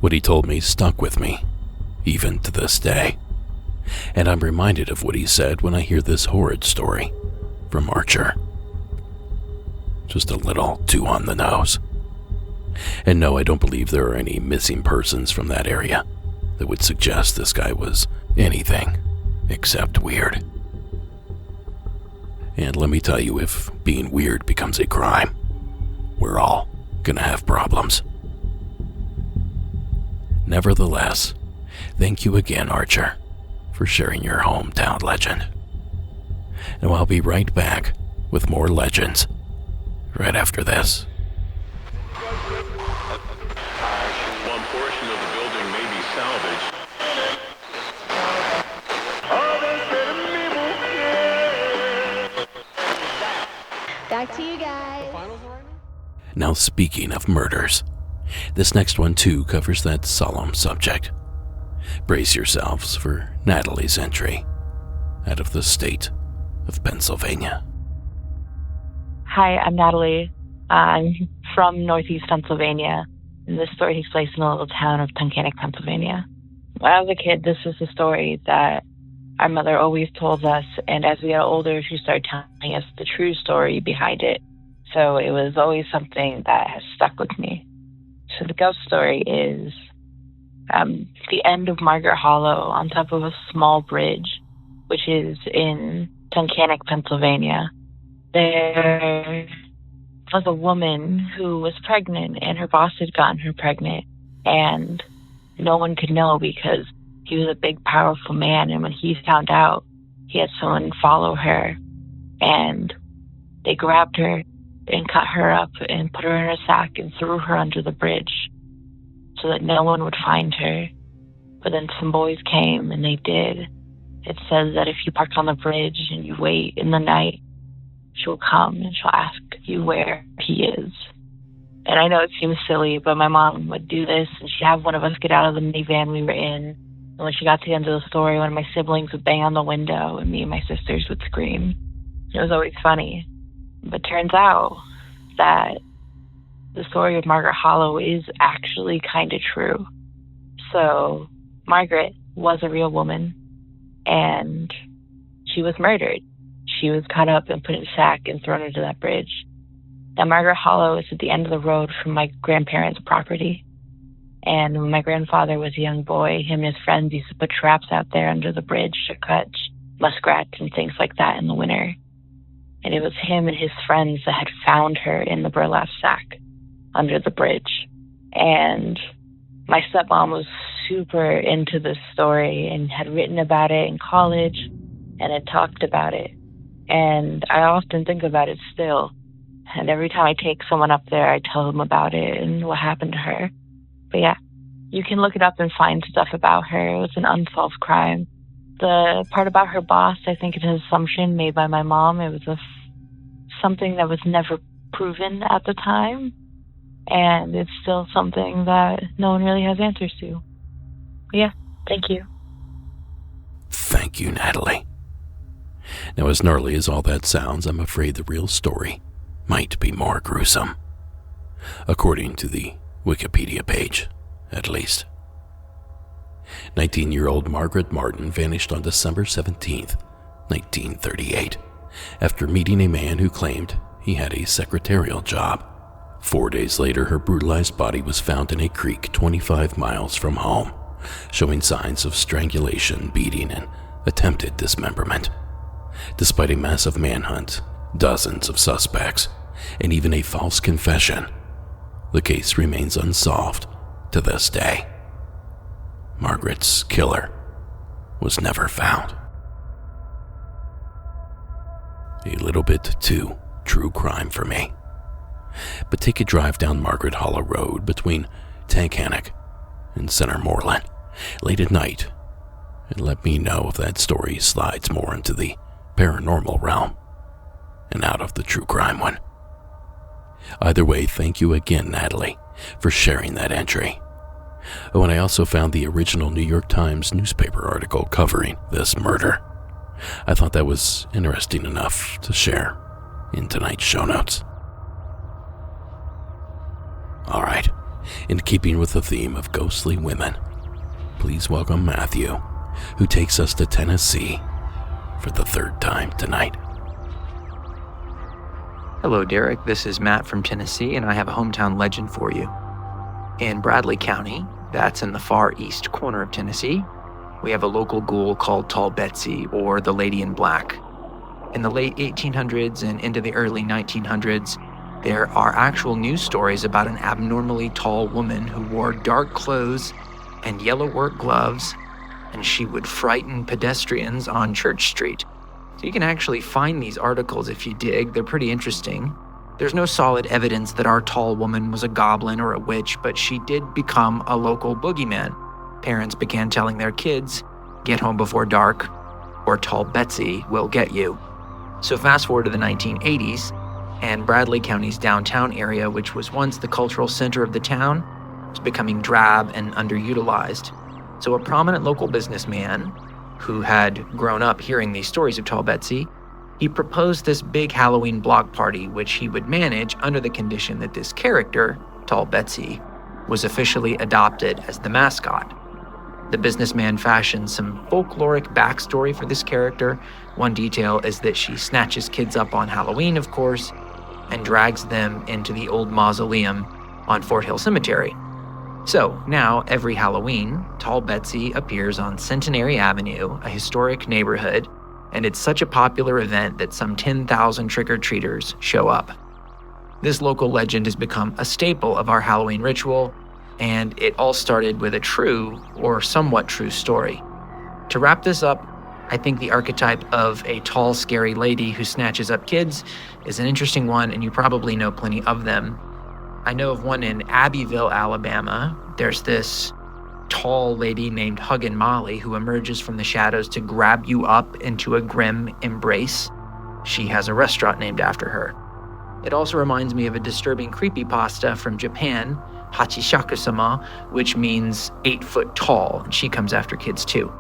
What he told me stuck with me, even to this day. And I'm reminded of what he said when I hear this horrid story from Archer. Just a little too on the nose. And no, I don't believe there are any missing persons from that area that would suggest this guy was anything except weird. And let me tell you, if being weird becomes a crime, we're all gonna have problems. Nevertheless, thank you again, Archer, for sharing your hometown legend. And I'll be right back with more legends right after this. One portion of the building may be salvaged. Back to you guys. Now, speaking of murders, this next one too covers that solemn subject. Brace yourselves for Natalie's entry out of the state of Pennsylvania. Hi, I'm Natalie. I'm from Northeast Pennsylvania, and this story takes place in the little town of Tunkhannock, Pennsylvania. When I was a kid, this was a story that our mother always told us, and as we got older, she started telling us the true story behind it. So it was always something that has stuck with me. So the ghost story is the end of Margaret Hollow on top of a small bridge, which is in Tunkhannock, Pennsylvania. There was a woman who was pregnant, and her boss had gotten her pregnant, and no one could know because he was a big, powerful man, and when he found out, he had someone follow her, and they grabbed her, and cut her up and put her in a sack and threw her under the bridge so that no one would find her. But then some boys came and they did. It says that if you park on the bridge and you wait in the night, she'll come and she'll ask you where he is. And I know it seems silly, but my mom would do this, and she'd have one of us get out of the minivan we were in. And when she got to the end of the story, one of my siblings would bang on the window, and me and my sisters would scream. It was always funny. But turns out that the story of Margaret Hollow is actually kind of true. So Margaret was a real woman, and she was murdered. She was cut up and put in a sack and thrown into that bridge. Now, Margaret Hollow is at the end of the road from my grandparents' property. And when my grandfather was a young boy, him and his friends used to put traps out there under the bridge to catch muskrats and things like that in the winter. And it was him and his friends that had found her in the burlap sack under the bridge. And my stepmom was super into this story and had written about it in college and had talked about it. And I often think about it still. And every time I take someone up there, I tell them about it and what happened to her. But yeah, you can look it up and find stuff about her. It was an unsolved crime. The part about her boss, I think it's an assumption made by my mom. It was something that was never proven at the time. And it's still something that no one really has answers to. But yeah, thank you. Thank you, Natalie. Now, as gnarly as all that sounds, I'm afraid the real story might be more gruesome. According to the Wikipedia page, at least. 19-year-old Margaret Martin vanished on December 17th, 1938, after meeting a man who claimed he had a secretarial job. 4 days later, her brutalized body was found in a creek 25 miles from home, showing signs of strangulation, beating, and attempted dismemberment. Despite a massive manhunt, dozens of suspects, and even a false confession, the case remains unsolved to this day. Margaret's killer was never found. A little bit too true crime for me. But take a drive down Margaret Hollow Road between Tankannock and Centermoreland late at night and let me know if that story slides more into the paranormal realm and out of the true crime one. Either way, thank you again, Natalie, for sharing that entry. Oh, and I also found the original New York Times newspaper article covering this murder. I thought that was interesting enough to share in tonight's show notes. All right, in keeping with the theme of ghostly women, please welcome Matthew, who takes us to Tennessee for the third time tonight. Hello, Derek. This is Matt from Tennessee, and I have a hometown legend for you. In Bradley County, that's in the far east corner of Tennessee, we have a local ghoul called Tall Betsy, or the Lady in Black. In the late 1800s and into the early 1900s, there are actual news stories about an abnormally tall woman who wore dark clothes and yellow work gloves, and she would frighten pedestrians on Church Street. So you can actually find these articles if you dig. They're pretty interesting. There's no solid evidence that our tall woman was a goblin or a witch, but she did become a local boogeyman. Parents began telling their kids, "Get home before dark, or Tall Betsy will get you." So fast forward to the 1980s, and Bradley County's downtown area, which was once the cultural center of the town, was becoming drab and underutilized. So a prominent local businessman who had grown up hearing these stories of Tall Betsy, he proposed this big Halloween block party, which he would manage under the condition that this character, Tall Betsy, was officially adopted as the mascot. The businessman fashioned some folkloric backstory for this character. One detail is that she snatches kids up on Halloween, of course, and drags them into the old mausoleum on Fort Hill Cemetery. So now, every Halloween, Tall Betsy appears on Centenary Avenue, a historic neighborhood, and it's such a popular event that some 10,000 trick-or-treaters show up. This local legend has become a staple of our Halloween ritual, and it all started with a true, or somewhat true, story. To wrap this up, I think the archetype of a tall, scary lady who snatches up kids is an interesting one, and you probably know plenty of them. I know of one in Abbeville, Alabama. There's this tall lady named Huggin' Molly who emerges from the shadows to grab you up into a grim embrace. She has a restaurant named after her. It also reminds me of a disturbing creepypasta from Japan, Hachishaku-sama, which means 8 foot tall, and she comes after kids too.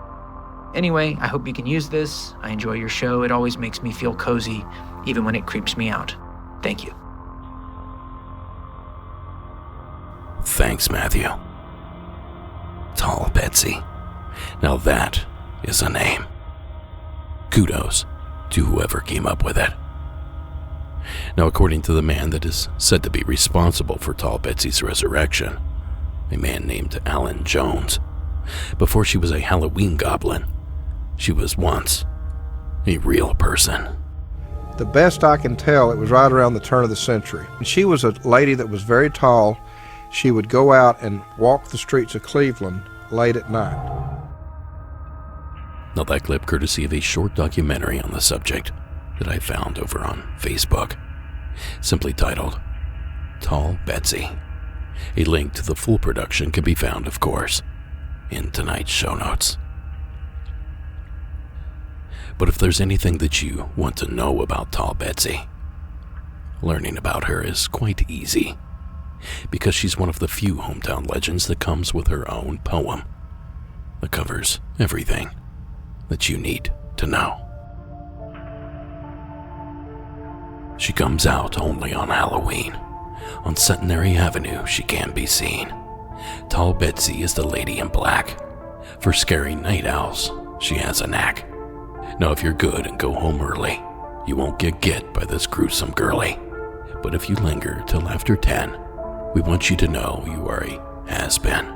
Anyway, I hope you can use this. I enjoy your show. It always makes me feel cozy, even when it creeps me out. Thank you. Thanks, Matthew. Tall Betsy. Now that is a name. Kudos to whoever came up with it. Now, according to the man that is said to be responsible for Tall Betsy's resurrection, a man named Alan Jones, before she was a Halloween goblin, she was once a real person. The best I can tell, it was right around the turn of the century. She was a lady that was very tall. She would go out and walk the streets of Cleveland late at night. Now, that clip courtesy of a short documentary on the subject that I found over on Facebook, simply titled Tall Betsy. A link to the full production can be found, of course, in tonight's show notes. But if there's anything that you want to know about Tall Betsy, learning about her is quite easy, because she's one of the few hometown legends that comes with her own poem that covers everything that you need to know. She comes out only on Halloween. On Centenary Avenue, she can be seen. Tall Betsy is the lady in black. For scary night owls, she has a knack. Now, if you're good and go home early, you won't get by this gruesome girlie. But if you linger till after 10, we want you to know you are a has-been.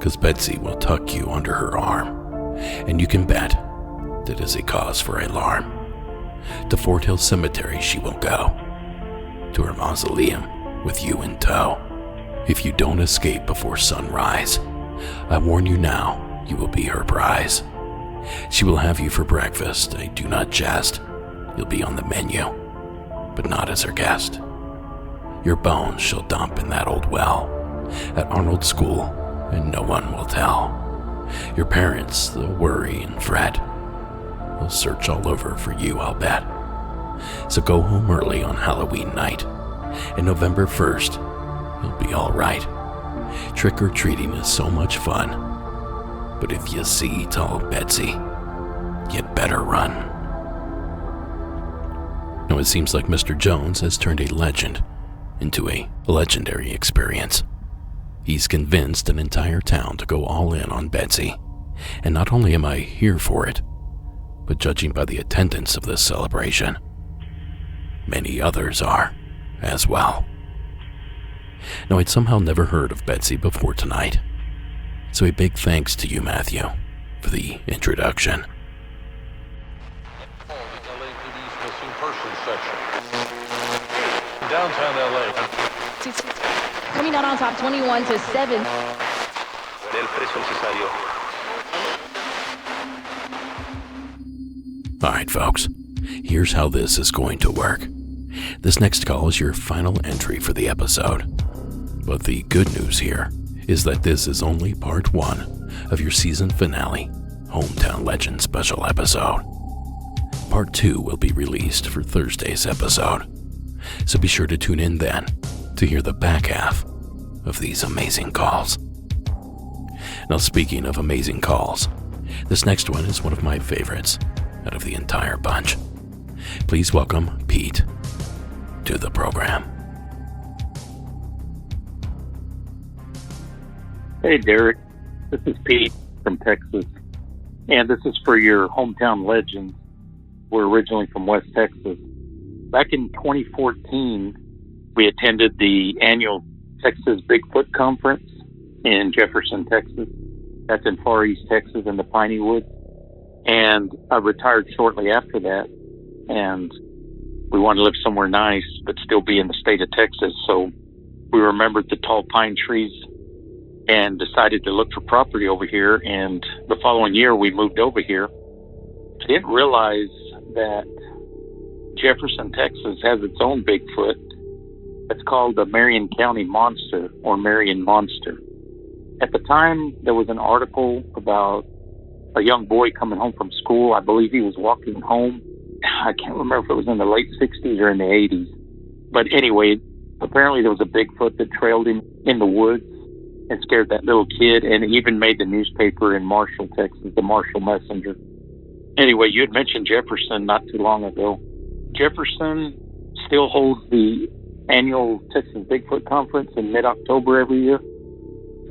'Cause Betsy will tuck you under her arm, and you can bet that is a cause for alarm. To Fort Hill Cemetery she will go, to her mausoleum with you in tow. If you don't escape before sunrise, I warn you now, you will be her prize. She will have you for breakfast, I do not jest. You'll be on the menu, but not as her guest. Your bones she'll dump in that old well at Arnold School, and no one will tell. Your parents, they'll worry and fret. They'll search all over for you, I'll bet. So go home early on Halloween night, and November 1st, you'll be all right. Trick-or-treating is so much fun, but if you see Tall Betsy, you'd better run. Now, it seems like Mr. Jones has turned a legend into a legendary experience. He's convinced an entire town to go all in on Betsy, and not only am I here for it, but judging by the attendance of this celebration, many others are as well. Now, I'd somehow never heard of Betsy before tonight, so a big thanks to you, Matthew, for the introduction. Downtown LA. Coming out on top 21 to 7. Alright, folks, here's how this is going to work. This next call is your final entry for the episode. But the good news here is that this is only part 1 of your season finale, Hometown Legend special episode. Part 2 will be released for Thursday's episode, so be sure to tune in then to hear the back half of these amazing calls. Now, speaking of amazing calls, this next one is one of my favorites out of the entire bunch. Please welcome Pete to the program. Hey, Derek. This is Pete from Texas, and this is for your Hometown Legends. We're originally from West Texas. Back in 2014, we attended the annual Texas Bigfoot Conference in Jefferson, Texas. That's in Far East Texas in the Piney Woods. And I retired shortly after that, and we wanted to live somewhere nice but still be in the state of Texas. So we remembered the tall pine trees and decided to look for property over here. And the following year, we moved over here. didn't realize that Jefferson, Texas has its own Bigfoot. It's called the Marion County Monster or Marion Monster. At the time, there was an article about a young boy coming home from school. I believe he was walking home. I can't remember if it was in the late 60s or in the 80s. But anyway, apparently there was a Bigfoot that trailed him in the woods and scared that little kid, and it even made the newspaper in Marshall, Texas, the Marshall Messenger. Anyway, you had mentioned Jefferson not too long ago. Jefferson still holds the annual Texas Bigfoot Conference in mid-October every year,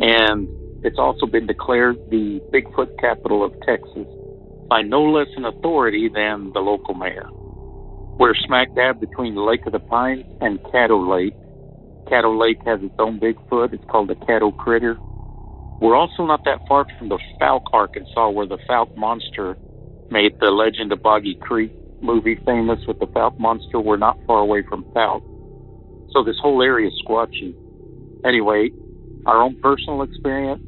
and it's also been declared the Bigfoot capital of Texas by no less an authority than the local mayor. We're smack dab between the Lake of the Pines and Caddo Lake. Caddo Lake has its own Bigfoot. It's called the Caddo Critter. We're also not that far from the Fouke, Arkansas, where the Fouke Monster made the Legend of Boggy Creek movie famous with the Fouke Monster. We're not far away from Fouke. So this whole area is squatchy. Anyway, our own personal experience,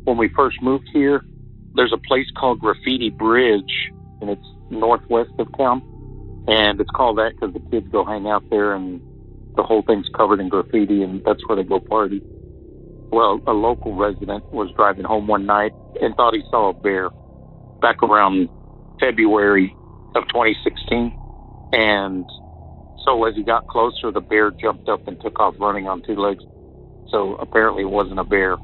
when we first moved here, there's a place called Graffiti Bridge, and it's northwest of town. And it's called that because the kids go hang out there, and the whole thing's covered in graffiti, and that's where they go party. Well, a local resident was driving home one night and thought he saw a bear back around February of 2016. And so as he got closer, the bear jumped up and took off running on two legs. So apparently it wasn't a bear.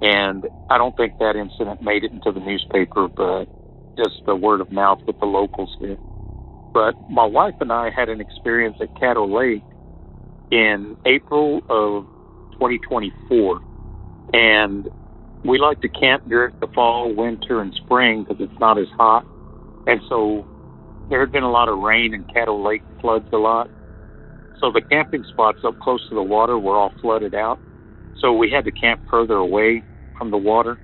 And I don't think that incident made it into the newspaper, but just the word of mouth with the locals here. But my wife and I had an experience at Caddo Lake in April of 2024. And we like to camp during the fall, winter, and spring because it's not as hot. And so there had been a lot of rain and Caddo Lake floods a lot. So the camping spots up close to the water were all flooded out. So we had to camp further away from the water.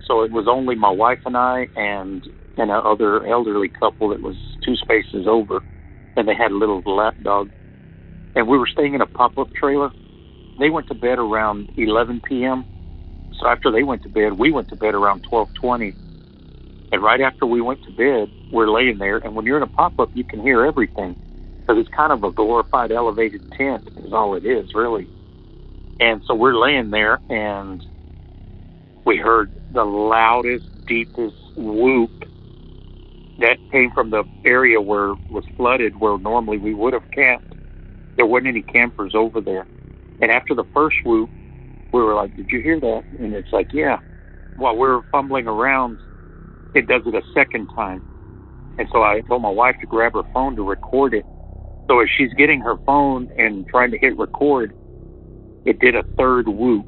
So it was only my wife and I and another elderly couple that was 2 spaces over. And they had a little lap dog. And we were staying in a pop-up trailer. They went to bed around 11 p.m. So after they went to bed, we went to bed around 12:20. And right after we went to bed, we're laying there. And when you're in a pop-up, you can hear everything. Because it's kind of a glorified elevated tent is all it is, really. And so we're laying there, and we heard the loudest, deepest whoop that came from the area where it was flooded, where normally we would have camped. There wasn't any campers over there. And after the first whoop, we were like, did you hear that? And it's like, yeah. While we were fumbling around, it does it a second time. And so I told my wife to grab her phone to record it. So as she's getting her phone and trying to hit record, it did a third whoop.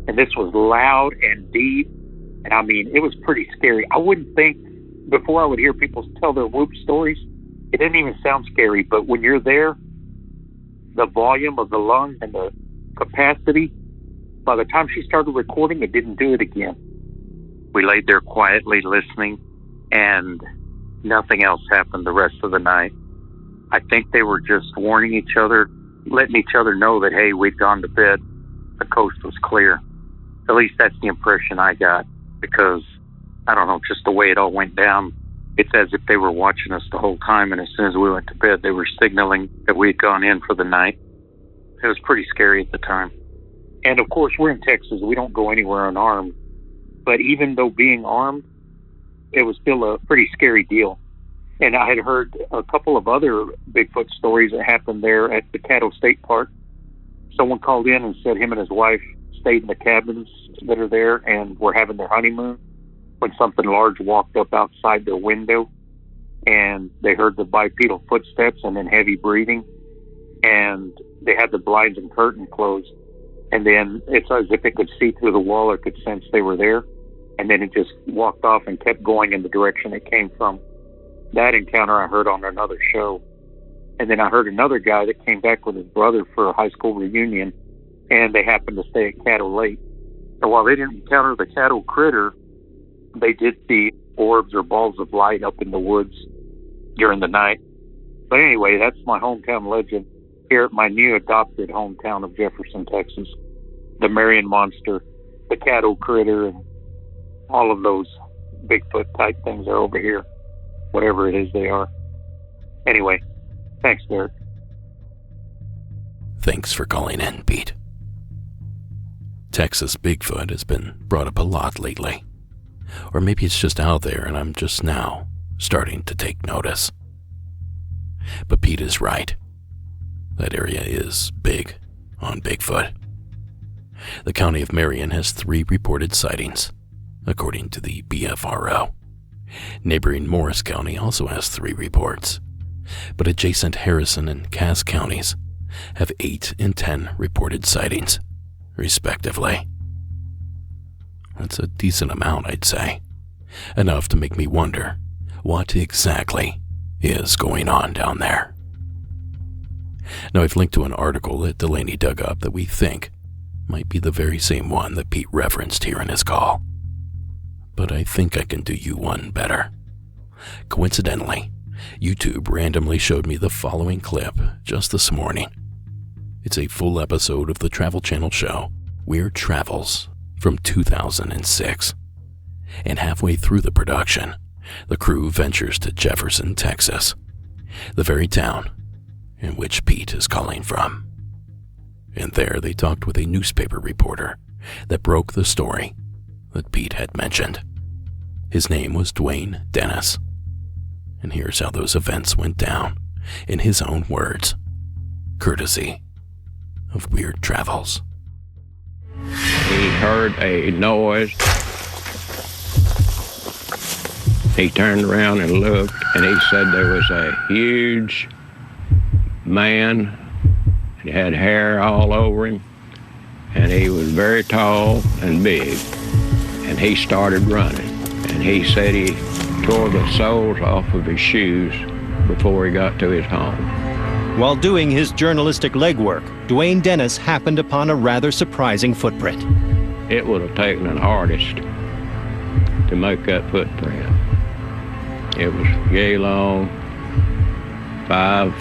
And this was loud and deep. And I mean, it was pretty scary. I wouldn't think, before I would hear people tell their whoop stories, it didn't even sound scary. But when you're there, the volume of the lungs and the capacity, by the time she started recording, it didn't do it again. We laid there quietly listening, and nothing else happened the rest of the night. I think they were just warning each other, letting each other know that, hey, we'd gone to bed. The coast was clear. At least that's the impression I got, because, I don't know, just the way it all went down, it's as if they were watching us the whole time, and as soon as we went to bed, they were signaling that we had gone in for the night. It was pretty scary at the time. And, of course, we're in Texas. We don't go anywhere unarmed. But even though being armed, it was still a pretty scary deal. And I had heard a couple of other Bigfoot stories that happened there at the Caddo State Park. Someone called in and said him and his wife stayed in the cabins that are there and were having their honeymoon when something large walked up outside their window, and they heard the bipedal footsteps and then heavy breathing, and they had the blinds and curtain closed. And then it's as if it could see through the wall or could sense they were there. And then it just walked off and kept going in the direction it came from. That encounter I heard on another show. And then I heard another guy that came back with his brother for a high school reunion, and they happened to stay at Caddo Lake. And while they didn't encounter the Caddo Critter, they did see orbs or balls of light up in the woods during the night. But anyway, that's my hometown legend here at my new adopted hometown of Jefferson, Texas. The Marion Monster, the Caddo Critter, and all of those Bigfoot type things are over here. whatever it is they are. Anyway, thanks, Derek. Thanks for calling in, Pete. Texas Bigfoot has been brought up a lot lately. Or maybe it's just out there and I'm just now starting to take notice. But Pete is right. That area is big on Bigfoot. The county of Marion has 3 reported sightings, according to the BFRO. Neighboring Morris County also has 3 reports, but adjacent Harrison and Cass counties have 8 and 10 reported sightings, respectively. That's a decent amount, I'd say. Enough to make me wonder what exactly is going on down there. Now, I've linked to an article that Delaney dug up that we think might be the very same one that Pete referenced here in his call. But I think I can do you one better. Coincidentally, YouTube randomly showed me the following clip just this morning. It's a full episode of the Travel Channel show Weird Travels from 2006. And halfway through the production, the crew ventures to Jefferson, Texas, the very town in which Pete is calling from. And there they talked with a newspaper reporter that broke the story that Pete had mentioned. His name was Dwayne Dennis. And here's how those events went down, in his own words, courtesy of Weird Travels. He heard a noise. He turned around and looked, and he said there was a huge man. He had hair all over him, and he was very tall and big. And he started running, and he said he tore the soles off of his shoes before he got to his home. While doing his journalistic legwork, Dwayne Dennis happened upon a rather surprising footprint. It would have taken an artist to make that footprint. It was yay long, 5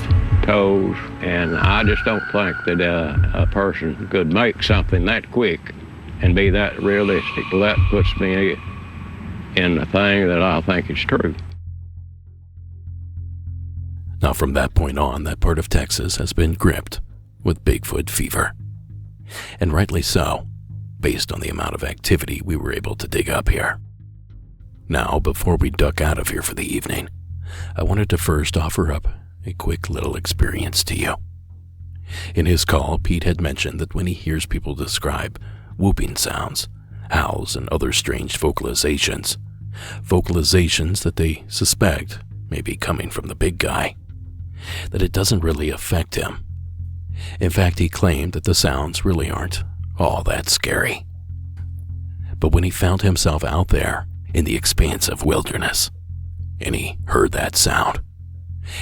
toes, and I just don't think that a person could make something that quick and be that realistic. That puts me in the thing that I think is true. Now, from that point on, that part of Texas has been gripped with Bigfoot fever. And rightly so, based on the amount of activity we were able to dig up here. Now, before we duck out of here for the evening, I wanted to first offer up a quick little experience to you. In his call, Pete had mentioned that when he hears people describe whooping sounds, howls, and other strange vocalizations that they suspect may be coming from the big guy, that it doesn't really affect him. In fact, he claimed that the sounds really aren't all that scary. But when he found himself out there in the expansive wilderness, and he heard that sound,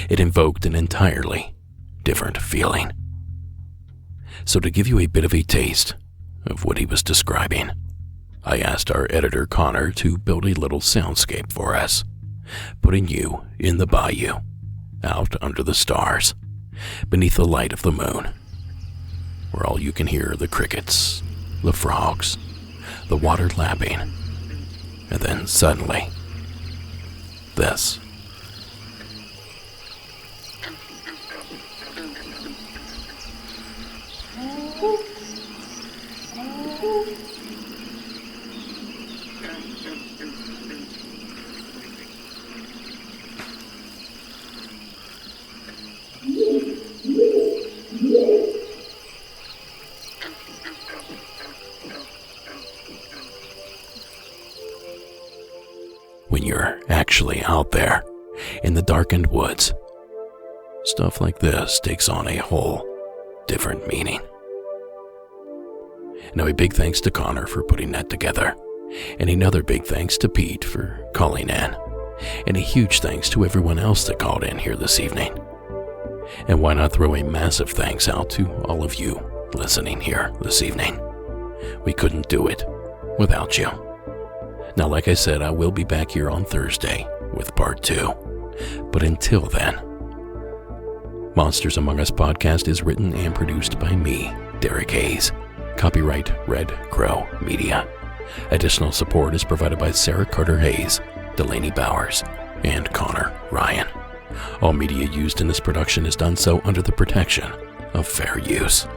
it invoked an entirely different feeling. So to give you a bit of a taste of what he was describing, I asked our editor Connor to build a little soundscape for us, putting you in the bayou, out under the stars, beneath the light of the moon, where all you can hear are the crickets, the frogs, the water lapping, and then suddenly, this. When you're actually out there in the darkened woods, stuff like this takes on a whole different meaning. Now, a big thanks to Connor for putting that together, and another big thanks to Pete for calling in, and a huge thanks to everyone else that called in here this evening. And why not throw a massive thanks out to all of you listening here this evening? We couldn't do it without you. Now, like I said, I will be back here on Thursday with part 2. But until then, Monsters Among Us podcast is written and produced by me, Derek Hayes. Copyright Red Crow Media. Additional support is provided by Sarah Carter Hayes, Delaney Bowers, and Connor Ryan. All media used in this production is done so under the protection of fair use.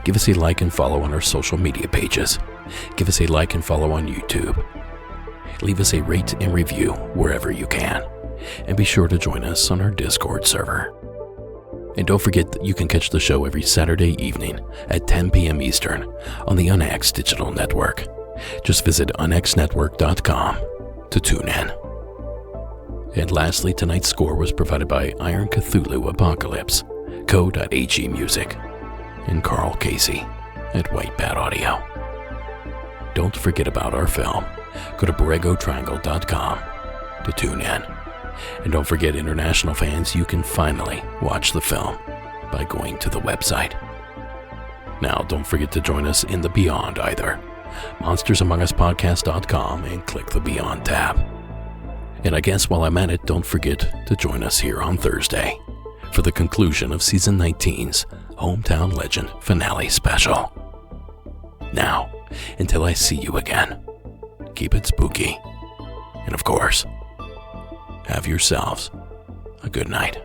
Give us a like and follow on our social media pages. Give us a like and follow on YouTube. Leave us a rate and review wherever you can. And be sure to join us on our Discord server. And don't forget that you can catch the show every Saturday evening at 10 p.m. Eastern on the UNX Digital Network. Just visit unxnetwork.com to tune in. And lastly, tonight's score was provided by Iron Cthulhu Apocalypse, Co.ag Music, and Carl Casey at White Bat Audio. Don't forget about our film. Go to BorregoTriangle.com to tune in. And don't forget, international fans, you can finally watch the film by going to the website. Now, don't forget to join us in the Beyond either. MonstersAmongUsPodcast.com and click the Beyond tab. And I guess while I'm at it, don't forget to join us here on Thursday for the conclusion of Season 19's Hometown Legend Finale Special. Now, until I see you again, keep it spooky. And of course, have yourselves a good night.